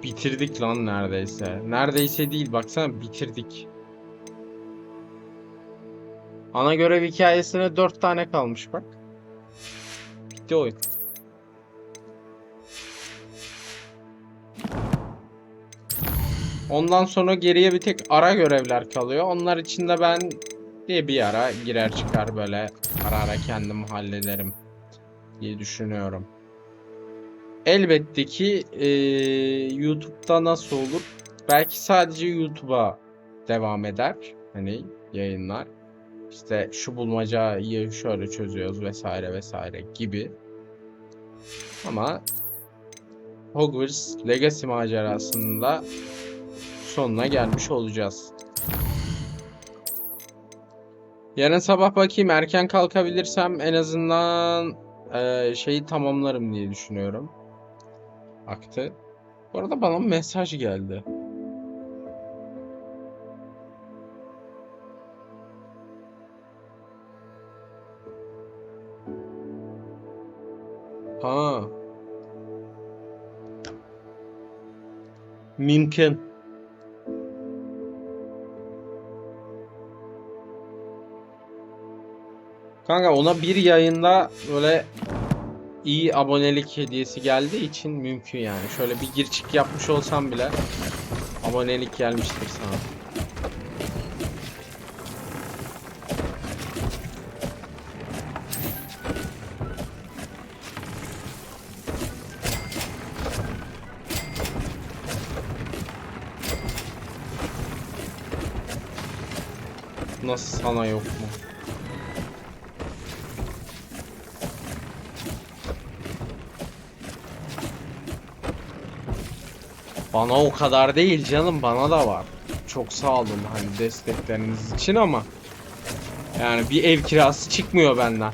Bitirdik lan neredeyse. Neredeyse değil, baksana bitirdik. Ana görev hikayesine 4 tane kalmış bak. Bitti oyun. Ondan sonra geriye bir tek ara görevler kalıyor. Onlar için de ben bir ara girer çıkar böyle ara kendim hallederim diye düşünüyorum. Elbette ki YouTube'da nasıl olur? Belki sadece YouTube'a devam eder. Hani yayınlar. İşte şu bulmacayı şöyle çözüyoruz vesaire vesaire gibi. Ama Hogwarts Legacy macerasında sonuna gelmiş olacağız. Yarın sabah bakayım, erken kalkabilirsem en azından şeyi tamamlarım diye düşünüyorum. Aktı. Bu arada bana mesaj geldi. Ha. Mümkün. Kanka ona bir yayında böyle iyi abonelik hediyesi geldiği için mümkün yani. Şöyle bir gir çık yapmış olsam bile abonelik gelmiştir sana. Nasıl sana yok mu? Bana o kadar değil canım, bana da var. Çok sağ olun hani destekleriniz için ama yani bir ev kirası çıkmıyor benden.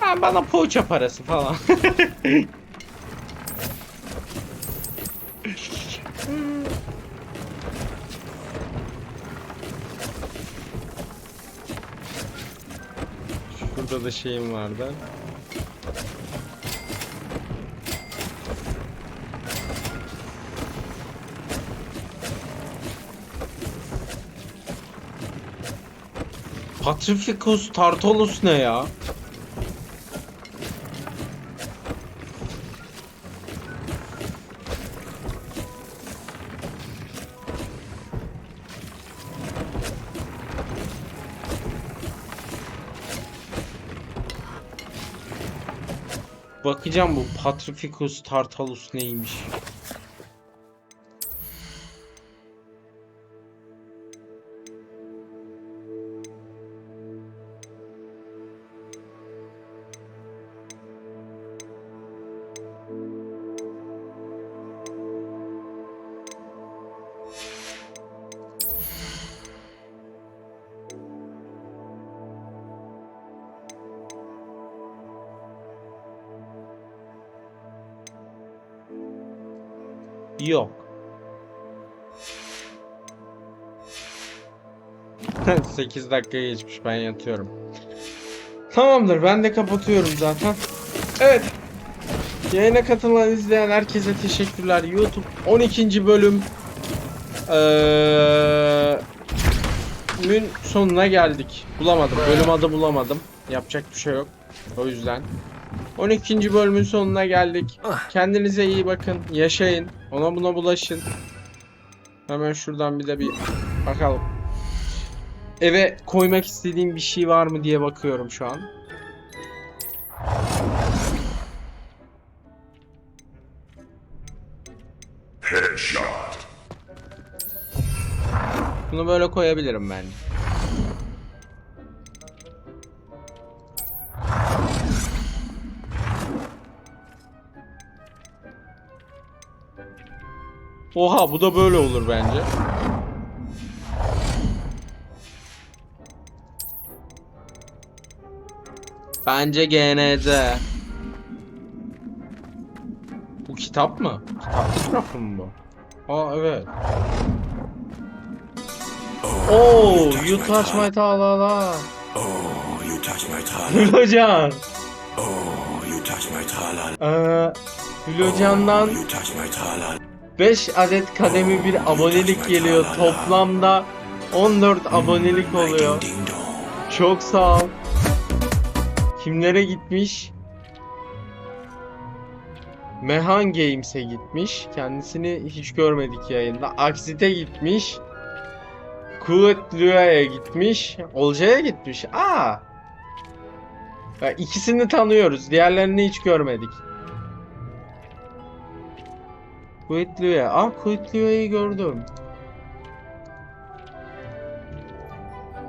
Ha, bana poğaça parası falan. Şurada da şeyim vardı. Patrificus Tartolus ne ya? Bakacağım bu Patrificus Tartalus neymiş. Yok. 8 dakika geçmiş, ben yatıyorum. Tamamdır, ben de kapatıyorum zaten. Evet. Yayına katılan, izleyen herkese teşekkürler. YouTube 12. bölüm sonuna geldik. Bulamadım. Bölüm adı bulamadım. Yapacak bir şey yok. O yüzden 12. bölümün sonuna geldik. Kendinize iyi bakın. Yaşayın. Ona buna bulaşın. Hemen şuradan bir de bir bakalım. Eve koymak istediğim bir şey var mı diye bakıyorum şu an. Headshot. Bunu böyle koyabilirim bence. Oha, bu da böyle olur bence. Bence GNC. Bu kitap mı? Kitaplık rafı mı bu? Aa evet. Oh, you touch my talala. Oh, you touch my talala. Hülyocan. Oh, you touch my talala. Hülyocan'dan 5 adet kademi bir abonelik geliyor. Toplamda 14 abonelik oluyor. Çok sağ ol. Kimlere gitmiş? Mehan Games'e gitmiş. Kendisini hiç görmedik yayında. Aksit'e gitmiş. Kuvvetlü'ye gitmiş. Olcay'a gitmiş. Aa! Ya ikisini tanıyoruz. Diğerlerini hiç görmedik. Kuvvetlü'ye. Kuvvetlü'ye'yi gördüm.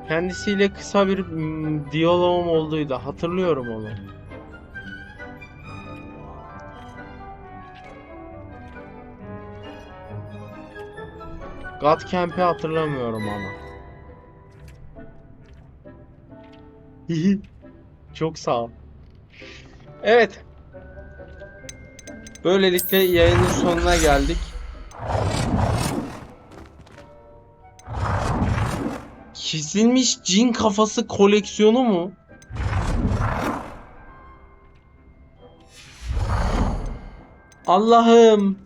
Kendisiyle kısa bir diyalogum olduydu. Hatırlıyorum onu. God Camp'i hatırlamıyorum ama. Çok sağ ol. Evet. Böylelikle yayının sonuna geldik. Kesilmiş cin kafası koleksiyonu mu? Allah'ım.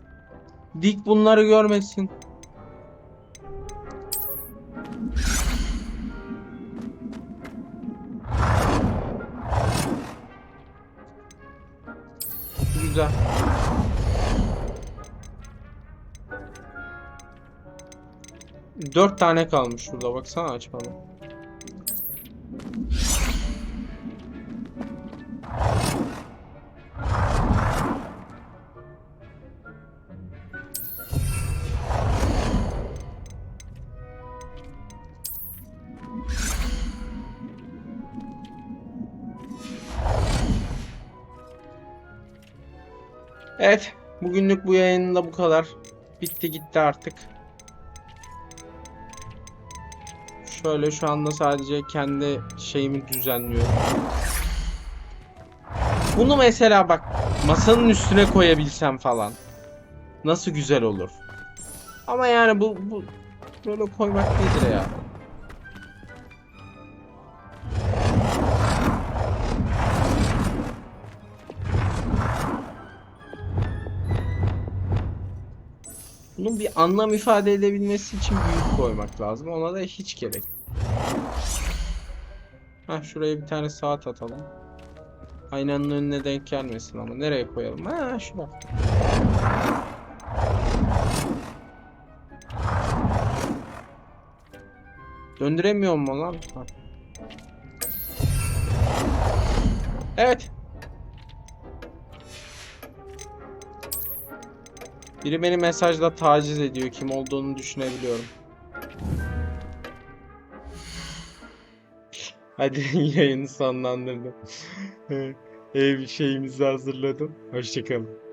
Dik bunları görmesin. Güzel. Dört tane kalmış şurada, baksana, açmadım. Evet. Bugünlük bu yayının da bu kadar. Bitti gitti artık. Şöyle şu anda sadece kendi şeyimi düzenliyorum. Bunu mesela bak masanın üstüne koyabilsem falan. Nasıl güzel olur. Ama yani bu böyle koymak nedir ya? Bunun bir anlam ifade edebilmesi için büyük koymak lazım. Ona da hiç gerek. Hah, şuraya bir tane saat atalım. Aynanın önüne denk gelmesin ama. Nereye koyalım? Ha, şuraya. Döndüremiyor mu lan? Ha. Evet. Biri beni mesajla taciz ediyor. Kim olduğunu düşünebiliyorum. Hadi yayını sonlandırdım. Ev şeyimizi hazırladım. Hoşçakalın.